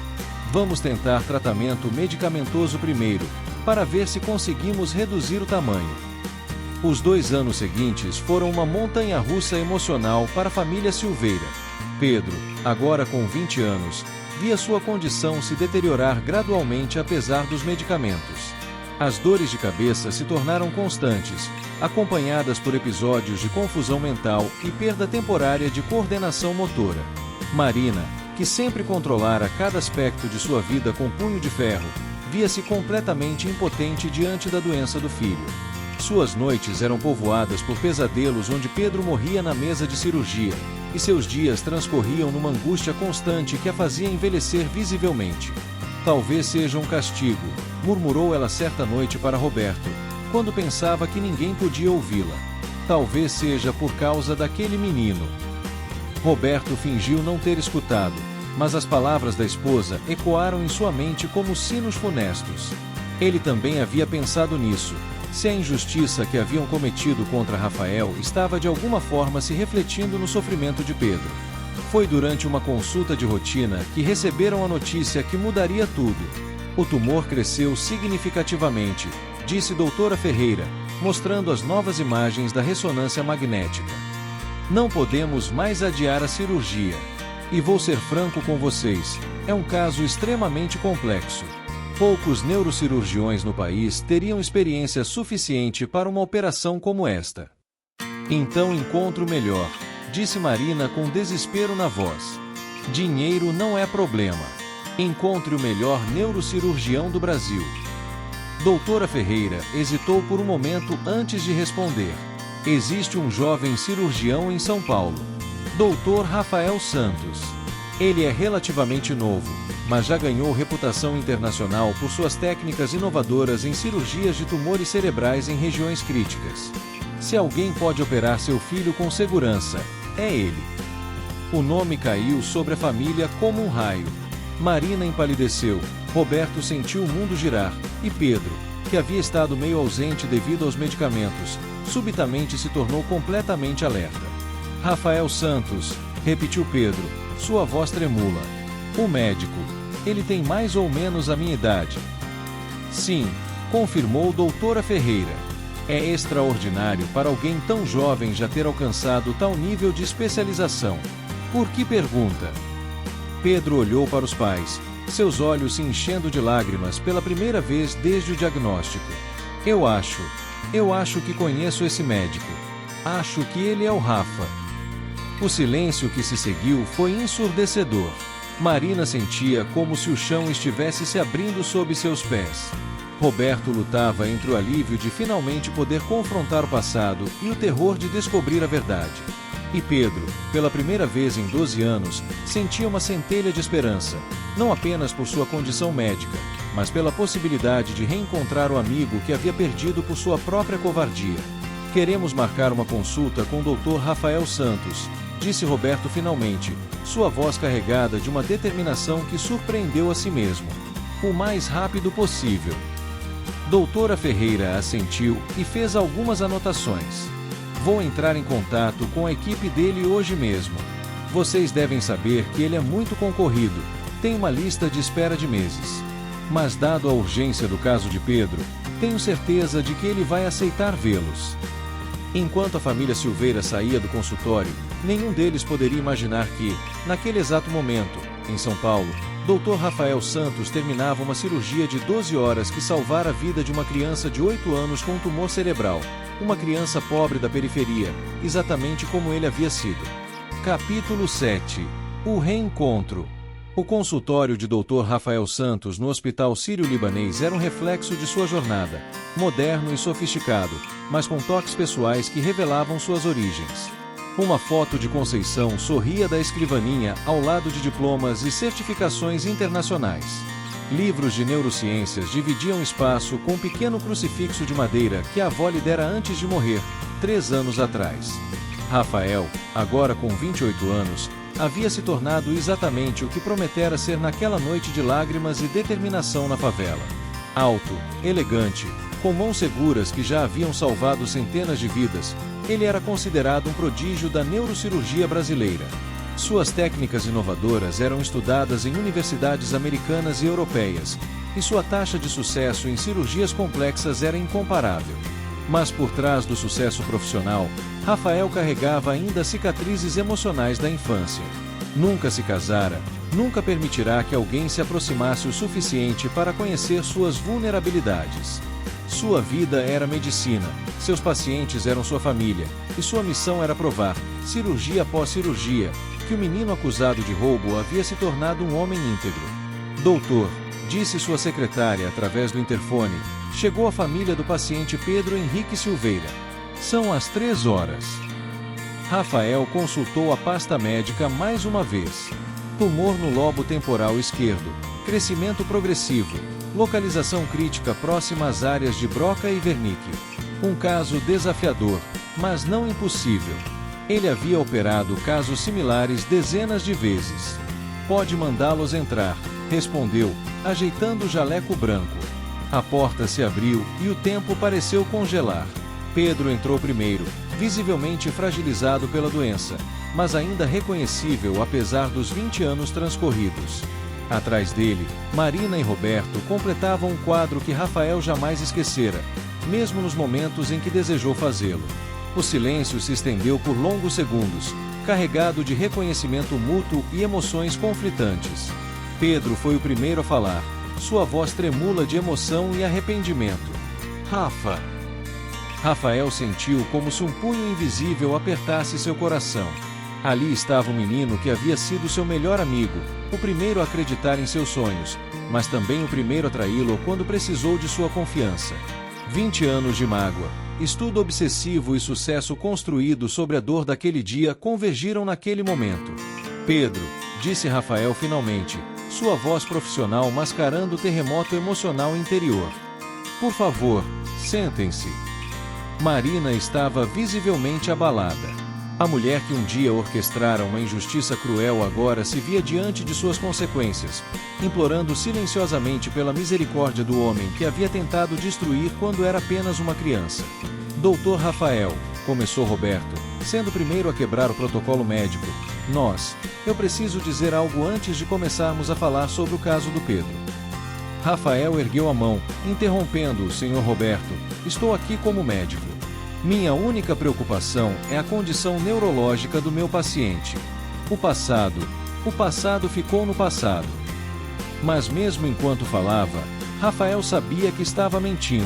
Vamos tentar tratamento medicamentoso primeiro, para ver se conseguimos reduzir o tamanho. Os 2 anos seguintes foram uma montanha-russa emocional para a família Silveira. Pedro, agora com 20 anos, via sua condição se deteriorar gradualmente apesar dos medicamentos. As dores de cabeça se tornaram constantes, acompanhadas por episódios de confusão mental e perda temporária de coordenação motora. Marina, que sempre controlara cada aspecto de sua vida com punho de ferro, via-se completamente impotente diante da doença do filho. Suas noites eram povoadas por pesadelos onde Pedro morria na mesa de cirurgia, e seus dias transcorriam numa angústia constante que a fazia envelhecer visivelmente. Talvez seja um castigo, murmurou ela certa noite para Roberto, quando pensava que ninguém podia ouvi-la. Talvez seja por causa daquele menino. Roberto fingiu não ter escutado, mas as palavras da esposa ecoaram em sua mente como sinos funestos. Ele também havia pensado nisso, se a injustiça que haviam cometido contra Rafael estava de alguma forma se refletindo no sofrimento de Pedro. Foi durante uma consulta de rotina que receberam a notícia que mudaria tudo. O tumor cresceu significativamente, disse doutora Ferreira, mostrando as novas imagens da ressonância magnética. Não podemos mais adiar a cirurgia. E vou ser franco com vocês, é um caso extremamente complexo. Poucos neurocirurgiões no país teriam experiência suficiente para uma operação como esta. Então encontro melhor, disse Marina com desespero na voz. Dinheiro não é problema. Encontre o melhor neurocirurgião do Brasil. Doutora Ferreira hesitou por um momento antes de responder. Existe um jovem cirurgião em São Paulo. Dr. Rafael Santos. Ele é relativamente novo, mas já ganhou reputação internacional por suas técnicas inovadoras em cirurgias de tumores cerebrais em regiões críticas. Se alguém pode operar seu filho com segurança, é ele. O nome caiu sobre a família como um raio. Marina empalideceu, Roberto sentiu o mundo girar, e Pedro, que havia estado meio ausente devido aos medicamentos, subitamente se tornou completamente alerta. Rafael Santos, repetiu Pedro, sua voz tremula. O médico. Ele tem mais ou menos a minha idade. Sim, confirmou doutora Ferreira. É extraordinário para alguém tão jovem já ter alcançado tal nível de especialização. Por que pergunta? Pedro olhou para os pais, seus olhos se enchendo de lágrimas pela primeira vez desde o diagnóstico. Eu acho que conheço esse médico. Acho que ele é o Rafa. O silêncio que se seguiu foi ensurdecedor. Marina sentia como se o chão estivesse se abrindo sob seus pés. Roberto lutava entre o alívio de finalmente poder confrontar o passado e o terror de descobrir a verdade. E Pedro, pela primeira vez em 12 anos, sentia uma centelha de esperança, não apenas por sua condição médica, mas pela possibilidade de reencontrar o amigo que havia perdido por sua própria covardia. Queremos marcar uma consulta com o Dr. Rafael Santos, disse Roberto finalmente, sua voz carregada de uma determinação que surpreendeu a si mesmo. O mais rápido possível. Doutora Ferreira assentiu e fez algumas anotações. Vou entrar em contato com a equipe dele hoje mesmo. Vocês devem saber que ele é muito concorrido, tem uma lista de espera de meses. Mas dado a urgência do caso de Pedro, tenho certeza de que ele vai aceitar vê-los. Enquanto a família Silveira saía do consultório, nenhum deles poderia imaginar que, naquele exato momento, em São Paulo, Dr. Rafael Santos terminava uma cirurgia de 12 horas que salvara a vida de uma criança de 8 anos com um tumor cerebral, uma criança pobre da periferia, exatamente como ele havia sido. Capítulo 7. O reencontro. O consultório de Dr. Rafael Santos no Hospital Sírio-Libanês era um reflexo de sua jornada, moderno e sofisticado, mas com toques pessoais que revelavam suas origens. Uma foto de Conceição sorria da escrivaninha ao lado de diplomas e certificações internacionais. Livros de neurociências dividiam espaço com um pequeno crucifixo de madeira que a avó lhe dera antes de morrer, 3 anos atrás. Rafael, agora com 28 anos, havia se tornado exatamente o que prometera ser naquela noite de lágrimas e determinação na favela. Alto, elegante, com mãos seguras que já haviam salvado centenas de vidas, ele era considerado um prodígio da neurocirurgia brasileira. Suas técnicas inovadoras eram estudadas em universidades americanas e europeias, e sua taxa de sucesso em cirurgias complexas era incomparável. Mas por trás do sucesso profissional, Rafael carregava ainda cicatrizes emocionais da infância. Nunca se casara, nunca permitirá que alguém se aproximasse o suficiente para conhecer suas vulnerabilidades. Sua vida era medicina, seus pacientes eram sua família, e sua missão era provar, cirurgia após cirurgia, que o menino acusado de roubo havia se tornado um homem íntegro. Doutor, disse sua secretária através do interfone, chegou a família do paciente Pedro Henrique Silveira. São as 3 horas. Rafael consultou a pasta médica mais uma vez. Tumor no lobo temporal esquerdo, crescimento progressivo, localização crítica próxima às áreas de Broca e Wernicke. Um caso desafiador, mas não impossível. Ele havia operado casos similares dezenas de vezes. Pode mandá-los entrar, respondeu, ajeitando o jaleco branco. A porta se abriu e o tempo pareceu congelar. Pedro entrou primeiro, visivelmente fragilizado pela doença, mas ainda reconhecível apesar dos 20 anos transcorridos. Atrás dele, Marina e Roberto completavam um quadro que Rafael jamais esquecera, mesmo nos momentos em que desejou fazê-lo. O silêncio se estendeu por longos segundos, carregado de reconhecimento mútuo e emoções conflitantes. Pedro foi o primeiro a falar, sua voz tremula de emoção e arrependimento. Rafa! Rafael sentiu como se um punho invisível apertasse seu coração. Ali estava o menino que havia sido seu melhor amigo, o primeiro a acreditar em seus sonhos, mas também o primeiro a traí-lo quando precisou de sua confiança. 20 anos de mágoa, estudo obsessivo e sucesso construído sobre a dor daquele dia convergiram naquele momento. Pedro, disse Rafael finalmente, sua voz profissional mascarando o terremoto emocional interior. Por favor, sentem-se. Marina estava visivelmente abalada. A mulher que um dia orquestrara uma injustiça cruel agora se via diante de suas consequências, implorando silenciosamente pela misericórdia do homem que havia tentado destruir quando era apenas uma criança. Doutor Rafael, começou Roberto, sendo o primeiro a quebrar o protocolo médico. Eu preciso dizer algo antes de começarmos a falar sobre o caso do Pedro. Rafael ergueu a mão, interrompendo-o, Sr. Roberto. Estou aqui como médico. Minha única preocupação é a condição neurológica do meu paciente. O passado ficou no passado. Mas mesmo enquanto falava, Rafael sabia que estava mentindo.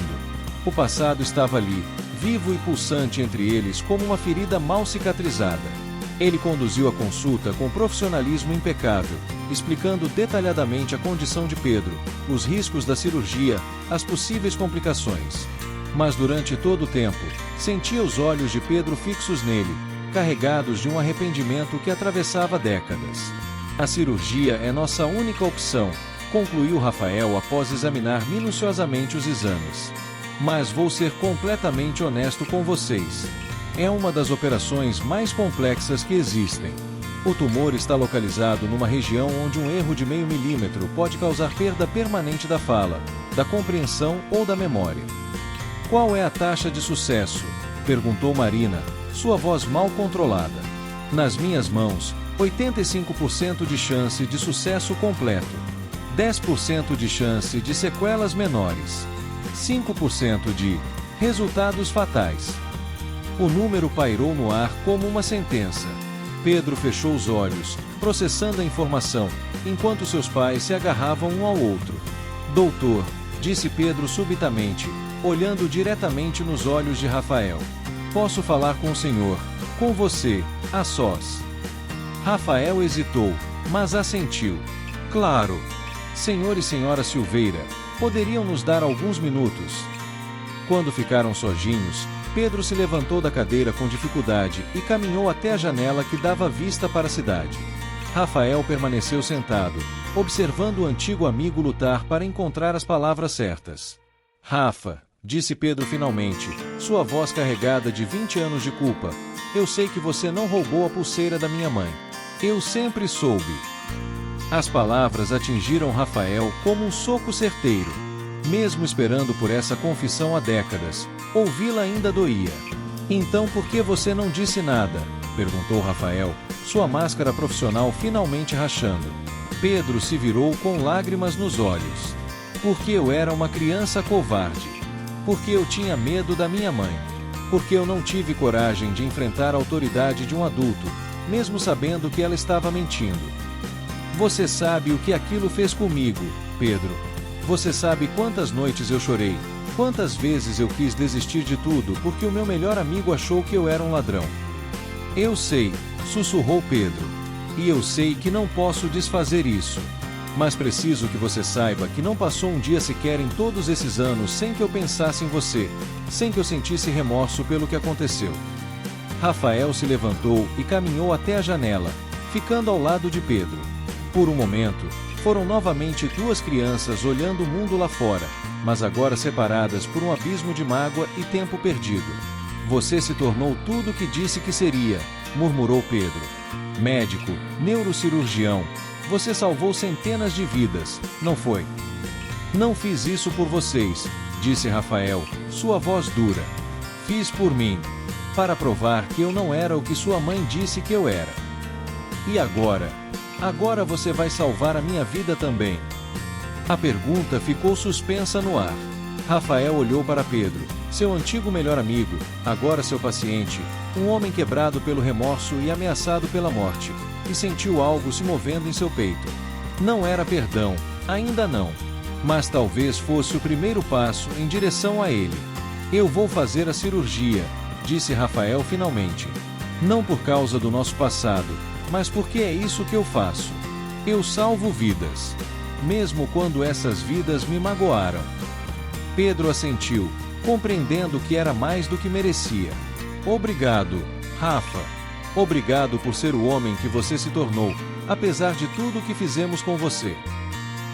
O passado estava ali, vivo e pulsante entre eles como uma ferida mal cicatrizada. Ele conduziu a consulta com profissionalismo impecável, explicando detalhadamente a condição de Pedro, os riscos da cirurgia, as possíveis complicações. Mas durante todo o tempo, sentia os olhos de Pedro fixos nele, carregados de um arrependimento que atravessava décadas. A cirurgia é nossa única opção, concluiu Rafael após examinar minuciosamente os exames. Mas vou ser completamente honesto com vocês. É uma das operações mais complexas que existem. O tumor está localizado numa região onde um erro de meio milímetro pode causar perda permanente da fala, da compreensão ou da memória. Qual é a taxa de sucesso? Perguntou Marina, sua voz mal controlada. Nas minhas mãos, 85% de chance de sucesso completo. 10% de chance de sequelas menores. 5% de resultados fatais. O número pairou no ar como uma sentença. Pedro fechou os olhos, processando a informação, enquanto seus pais se agarravam um ao outro. Doutor, disse Pedro subitamente, olhando diretamente nos olhos de Rafael. Posso falar com o senhor, com você, a sós. Rafael hesitou, mas assentiu. Claro. Senhor e senhora Silveira, poderiam nos dar alguns minutos? Quando ficaram sozinhos, Pedro se levantou da cadeira com dificuldade e caminhou até a janela que dava vista para a cidade. Rafael permaneceu sentado, observando o antigo amigo lutar para encontrar as palavras certas. Rafa, disse Pedro finalmente, sua voz carregada de 20 anos de culpa, eu sei que você não roubou a pulseira da minha mãe. Eu sempre soube. As palavras atingiram Rafael como um soco certeiro. Mesmo esperando por essa confissão há décadas, ouvi-la ainda doía. Então por que você não disse nada? Perguntou Rafael, sua máscara profissional finalmente rachando. Pedro se virou com lágrimas nos olhos. Porque eu era uma criança covarde. Porque eu tinha medo da minha mãe. Porque eu não tive coragem de enfrentar a autoridade de um adulto, mesmo sabendo que ela estava mentindo. Você sabe o que aquilo fez comigo, Pedro. Você sabe quantas noites eu chorei, quantas vezes eu quis desistir de tudo porque o meu melhor amigo achou que eu era um ladrão. Eu sei, sussurrou Pedro. E eu sei que não posso desfazer isso. Mas preciso que você saiba que não passou um dia sequer em todos esses anos sem que eu pensasse em você, sem que eu sentisse remorso pelo que aconteceu. Rafael se levantou e caminhou até a janela, ficando ao lado de Pedro. Por um momento, foram novamente duas crianças olhando o mundo lá fora, mas agora separadas por um abismo de mágoa e tempo perdido. Você se tornou tudo o que disse que seria, murmurou Pedro. Médico, neurocirurgião, você salvou centenas de vidas, não foi? Não fiz isso por vocês, disse Rafael, sua voz dura. Fiz por mim, para provar que eu não era o que sua mãe disse que eu era. E agora? Agora você vai salvar a minha vida também. A pergunta ficou suspensa no ar. Rafael olhou para Pedro, seu antigo melhor amigo, agora seu paciente, um homem quebrado pelo remorso e ameaçado pela morte, e sentiu algo se movendo em seu peito. Não era perdão, ainda não. Mas talvez fosse o primeiro passo em direção a ele. Eu vou fazer a cirurgia, disse Rafael finalmente. Não por causa do nosso passado, mas porque é isso que eu faço. Eu salvo vidas. Mesmo quando essas vidas me magoaram. Pedro assentiu, compreendendo que era mais do que merecia. Obrigado, Rafa. Obrigado por ser o homem que você se tornou, apesar de tudo o que fizemos com você.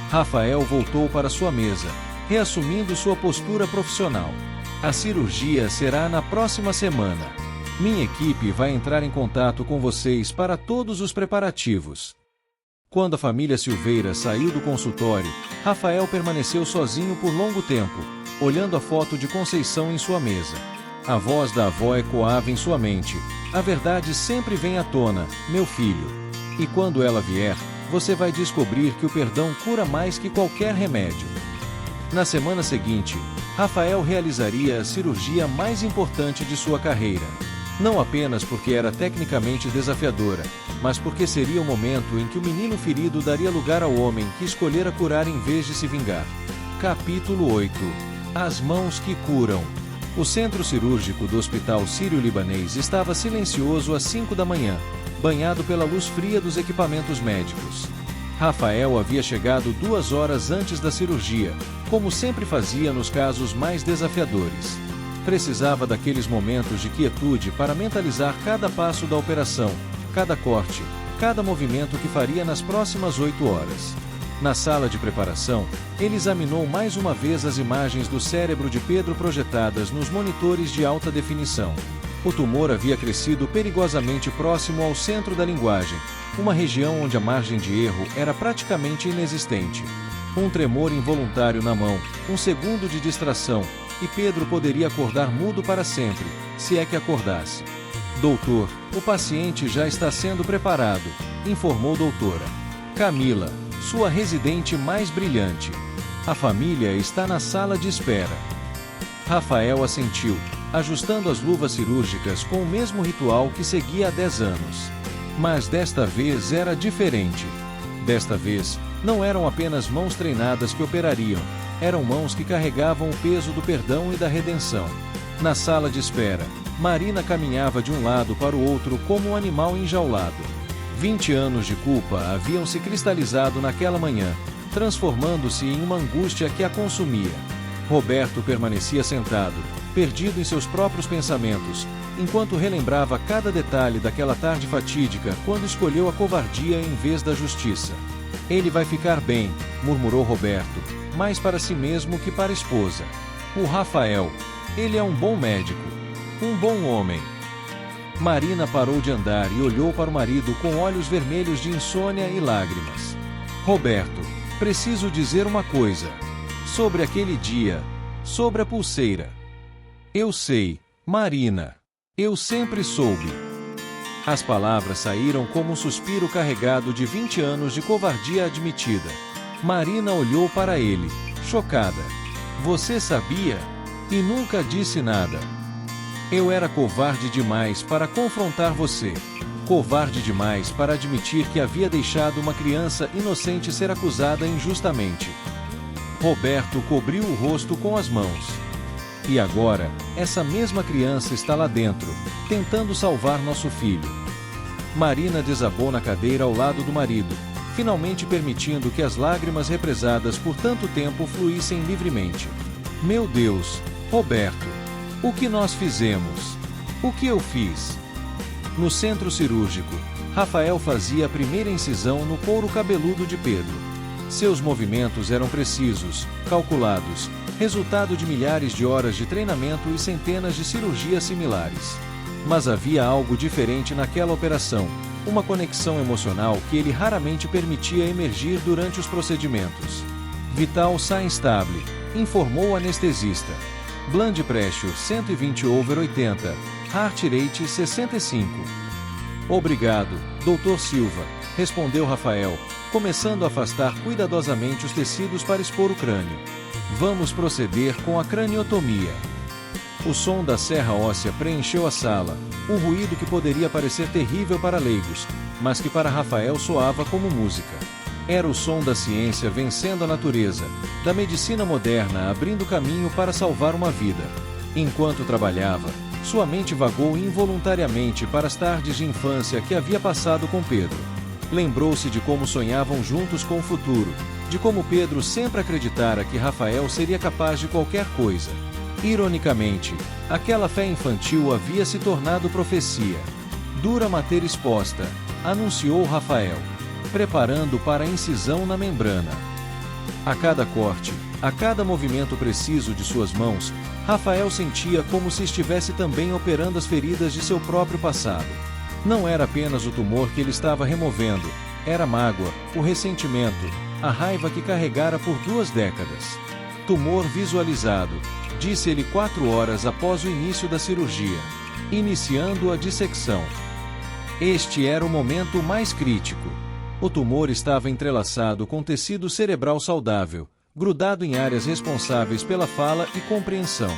Rafael voltou para sua mesa, reassumindo sua postura profissional. A cirurgia será na próxima semana. Minha equipe vai entrar em contato com vocês para todos os preparativos. Quando a família Silveira saiu do consultório, Rafael permaneceu sozinho por longo tempo, olhando a foto de Conceição em sua mesa. A voz da avó ecoava em sua mente. A verdade sempre vem à tona, meu filho. E quando ela vier, você vai descobrir que o perdão cura mais que qualquer remédio. Na semana seguinte, Rafael realizaria a cirurgia mais importante de sua carreira. Não apenas porque era tecnicamente desafiadora, mas porque seria o momento em que o menino ferido daria lugar ao homem que escolhera curar em vez de se vingar. Capítulo 8. As mãos que curam. O centro cirúrgico do Hospital Sírio-Libanês estava silencioso às 5 da manhã, banhado pela luz fria dos equipamentos médicos. Rafael havia chegado 2 horas antes da cirurgia, como sempre fazia nos casos mais desafiadores. Precisava daqueles momentos de quietude para mentalizar cada passo da operação, cada corte, cada movimento que faria nas próximas 8 horas. Na sala de preparação, ele examinou mais uma vez as imagens do cérebro de Pedro projetadas nos monitores de alta definição. O tumor havia crescido perigosamente próximo ao centro da linguagem, uma região onde a margem de erro era praticamente inexistente. Um tremor involuntário na mão, um segundo de distração, e Pedro poderia acordar mudo para sempre, se é que acordasse. Doutor, o paciente já está sendo preparado, informou doutora Camila, sua residente mais brilhante. A família está na sala de espera. Rafael assentiu, ajustando as luvas cirúrgicas com o mesmo ritual que seguia há 10 anos. Mas desta vez era diferente. Desta vez, não eram apenas mãos treinadas que operariam, eram mãos que carregavam o peso do perdão e da redenção. Na sala de espera, Marina caminhava de um lado para o outro como um animal enjaulado. 20 anos de culpa haviam se cristalizado naquela manhã, transformando-se em uma angústia que a consumia. Roberto permanecia sentado, perdido em seus próprios pensamentos, enquanto relembrava cada detalhe daquela tarde fatídica quando escolheu a covardia em vez da justiça. Ele vai ficar bem, murmurou Roberto, mais para si mesmo que para a esposa. O Rafael, ele é um bom médico, um bom homem. Marina parou de andar e olhou para o marido com olhos vermelhos de insônia e lágrimas. Roberto, preciso dizer uma coisa. Sobre aquele dia, sobre a pulseira. Eu sei, Marina. Eu sempre soube. As palavras saíram como um suspiro carregado de 20 anos de covardia admitida. Marina olhou para ele, chocada. Você sabia? E nunca disse nada. Eu era covarde demais para confrontar você. Covarde demais para admitir que havia deixado uma criança inocente ser acusada injustamente. Roberto cobriu o rosto com as mãos. E agora, essa mesma criança está lá dentro, tentando salvar nosso filho. Marina desabou na cadeira ao lado do marido, finalmente permitindo que as lágrimas represadas por tanto tempo fluíssem livremente. Meu Deus, Roberto, o que nós fizemos? O que eu fiz? No centro cirúrgico, Rafael fazia a primeira incisão no couro cabeludo de Pedro. Seus movimentos eram precisos, calculados, resultado de milhares de horas de treinamento e centenas de cirurgias similares. Mas havia algo diferente naquela operação, uma conexão emocional que ele raramente permitia emergir durante os procedimentos. Vital está instável, informou o anestesista. Blood pressure 120/80, heart rate 65. Obrigado, Dr. Silva, respondeu Rafael, começando a afastar cuidadosamente os tecidos para expor o crânio. Vamos proceder com a craniotomia. O som da serra óssea preencheu a sala, um ruído que poderia parecer terrível para leigos, mas que para Rafael soava como música. Era o som da ciência vencendo a natureza, da medicina moderna abrindo caminho para salvar uma vida. Enquanto trabalhava, sua mente vagou involuntariamente para as tardes de infância que havia passado com Pedro. Lembrou-se de como sonhavam juntos com o futuro, de como Pedro sempre acreditara que Rafael seria capaz de qualquer coisa. Ironicamente, aquela fé infantil havia se tornado profecia. Dura matéria exposta, anunciou Rafael, preparando para a incisão na membrana. A cada corte, a cada movimento preciso de suas mãos, Rafael sentia como se estivesse também operando as feridas de seu próprio passado. Não era apenas o tumor que ele estava removendo, era a mágoa, o ressentimento, a raiva que carregara por 2 décadas. Tumor visualizado, disse ele 4 horas após o início da cirurgia, iniciando a dissecção. Este era o momento mais crítico. O tumor estava entrelaçado com tecido cerebral saudável, grudado em áreas responsáveis pela fala e compreensão.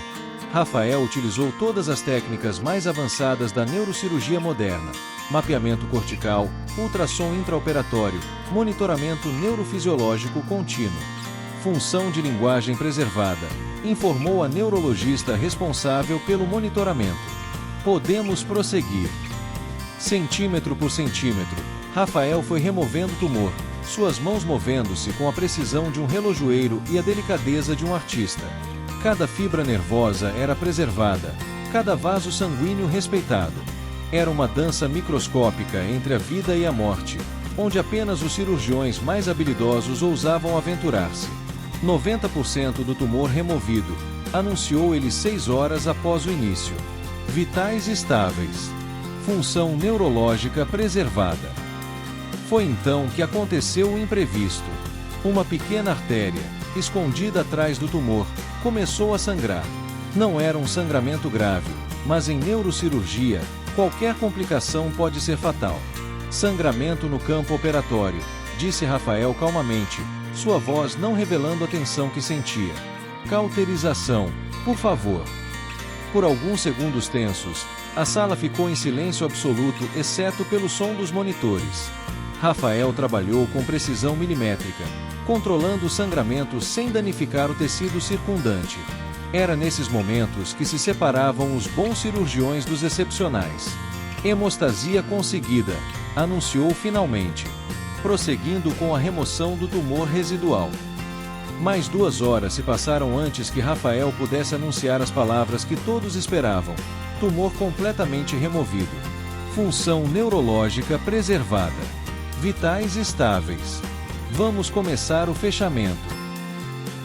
Rafael utilizou todas as técnicas mais avançadas da neurocirurgia moderna: mapeamento cortical, ultrassom intraoperatório, monitoramento neurofisiológico contínuo. Função de linguagem preservada, informou a neurologista responsável pelo monitoramento. Podemos prosseguir. Centímetro por centímetro, Rafael foi removendo o tumor, suas mãos movendo-se com a precisão de um relojoeiro e a delicadeza de um artista. Cada fibra nervosa era preservada, cada vaso sanguíneo respeitado. Era uma dança microscópica entre a vida e a morte, onde apenas os cirurgiões mais habilidosos ousavam aventurar-se. 90% do tumor removido, anunciou ele 6 horas após o início. Vitais estáveis. Função neurológica preservada. Foi então que aconteceu o imprevisto. Uma pequena artéria, escondida atrás do tumor, começou a sangrar. Não era um sangramento grave, mas em neurocirurgia, qualquer complicação pode ser fatal. Sangramento no campo operatório, disse Rafael calmamente, sua voz não revelando a tensão que sentia. Cauterização, por favor. Por alguns segundos tensos, a sala ficou em silêncio absoluto, exceto pelo som dos monitores. Rafael trabalhou com precisão milimétrica, controlando o sangramento sem danificar o tecido circundante. Era nesses momentos que se separavam os bons cirurgiões dos excepcionais. Hemostasia conseguida, anunciou finalmente, prosseguindo com a remoção do tumor residual. Mais 2 horas se passaram antes que Rafael pudesse anunciar as palavras que todos esperavam: tumor completamente removido. Função neurológica preservada. Vitais estáveis. Vamos começar o fechamento.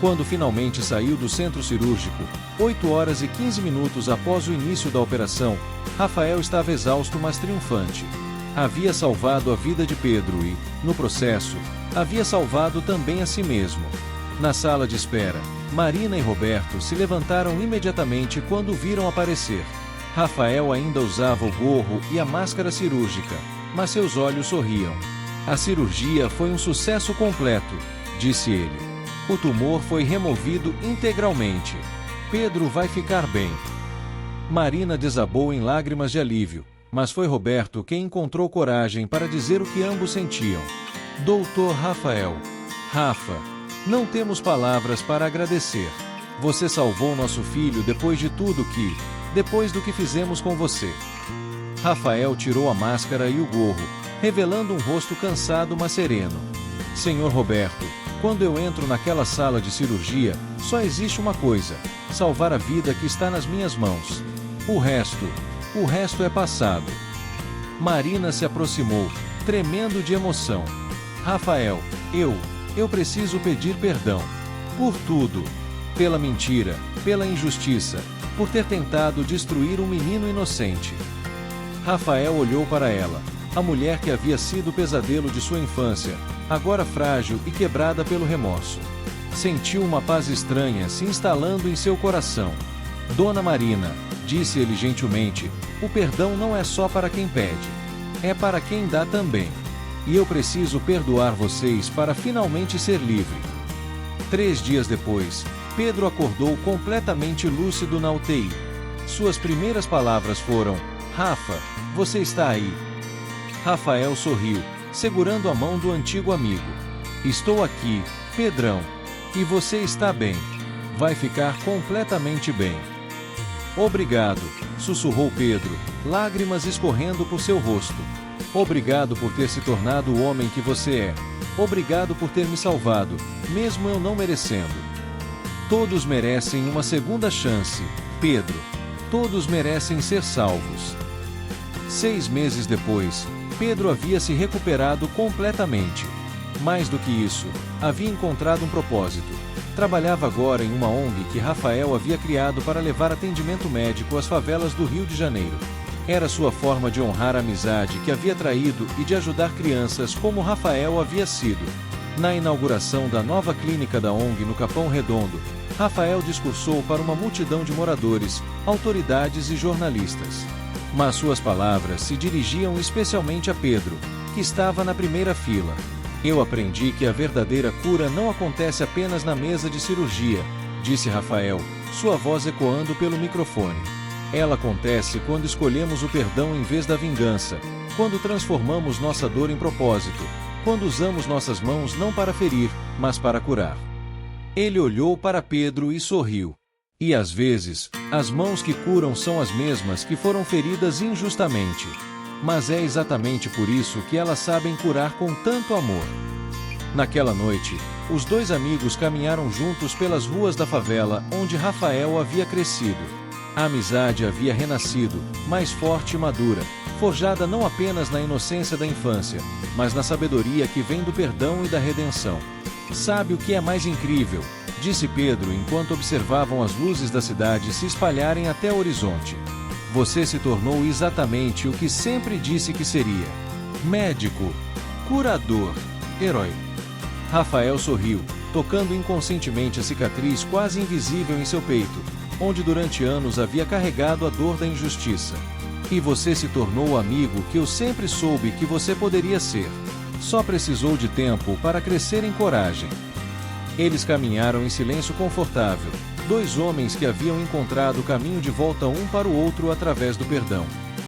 Quando finalmente saiu do centro cirúrgico, 8 horas e 15 minutos após o início da operação, Rafael estava exausto mas triunfante. Havia salvado a vida de Pedro e, no processo, havia salvado também a si mesmo. Na sala de espera, Marina e Roberto se levantaram imediatamente quando o viram aparecer. Rafael ainda usava o gorro e a máscara cirúrgica, mas seus olhos sorriam. A cirurgia foi um sucesso completo, disse ele. O tumor foi removido integralmente. Pedro vai ficar bem. Marina desabou em lágrimas de alívio, mas foi Roberto quem encontrou coragem para dizer o que ambos sentiam. Doutor Rafael. Rafa, não temos palavras para agradecer. Você salvou nosso filho depois do que fizemos com você. Rafael tirou a máscara e o gorro, revelando um rosto cansado mas sereno. Senhor Roberto, quando eu entro naquela sala de cirurgia, só existe uma coisa: salvar a vida que está nas minhas mãos. O resto é passado. Marina se aproximou, tremendo de emoção. Rafael, eu preciso pedir perdão. Por tudo. Pela mentira, pela injustiça, por ter tentado destruir um menino inocente. Rafael olhou para ela, a mulher que havia sido o pesadelo de sua infância, agora frágil e quebrada pelo remorso. Sentiu uma paz estranha se instalando em seu coração. Dona Marina, disse ele gentilmente, o perdão não é só para quem pede. É para quem dá também. E eu preciso perdoar vocês para finalmente ser livre. 3 dias depois, Pedro acordou completamente lúcido na UTI. Suas primeiras palavras foram: Rafa, você está aí. Rafael sorriu, segurando a mão do antigo amigo. Estou aqui, Pedrão. E você está bem. Vai ficar completamente bem. Obrigado, sussurrou Pedro, lágrimas escorrendo por seu rosto. Obrigado por ter se tornado o homem que você é. Obrigado por ter me salvado, mesmo eu não merecendo. Todos merecem uma segunda chance, Pedro. Todos merecem ser salvos. 6 meses depois, Pedro havia se recuperado completamente. Mais do que isso, havia encontrado um propósito. Trabalhava agora em uma ONG que Rafael havia criado para levar atendimento médico às favelas do Rio de Janeiro. Era sua forma de honrar a amizade que havia traído e de ajudar crianças como Rafael havia sido. Na inauguração da nova clínica da ONG no Capão Redondo, Rafael discursou para uma multidão de moradores, autoridades e jornalistas. Mas suas palavras se dirigiam especialmente a Pedro, que estava na primeira fila. Eu aprendi que a verdadeira cura não acontece apenas na mesa de cirurgia, disse Rafael, sua voz ecoando pelo microfone. Ela acontece quando escolhemos o perdão em vez da vingança, quando transformamos nossa dor em propósito, quando usamos nossas mãos não para ferir, mas para curar. Ele olhou para Pedro e sorriu. E às vezes, as mãos que curam são as mesmas que foram feridas injustamente. Mas é exatamente por isso que elas sabem curar com tanto amor. Naquela noite, os 2 amigos caminharam juntos pelas ruas da favela onde Rafael havia crescido. A amizade havia renascido, mais forte e madura, forjada não apenas na inocência da infância, mas na sabedoria que vem do perdão e da redenção. Sabe o que é mais incrível? Disse Pedro enquanto observavam as luzes da cidade se espalharem até o horizonte. Você se tornou exatamente o que sempre disse que seria. Médico, curador, herói. Rafael sorriu, tocando inconscientemente a cicatriz quase invisível em seu peito, onde durante anos havia carregado a dor da injustiça. E você se tornou o amigo que eu sempre soube que você poderia ser. Só precisou de tempo para crescer em coragem. Eles caminharam em silêncio confortável, 2 homens que haviam encontrado o caminho de volta um para o outro através do perdão.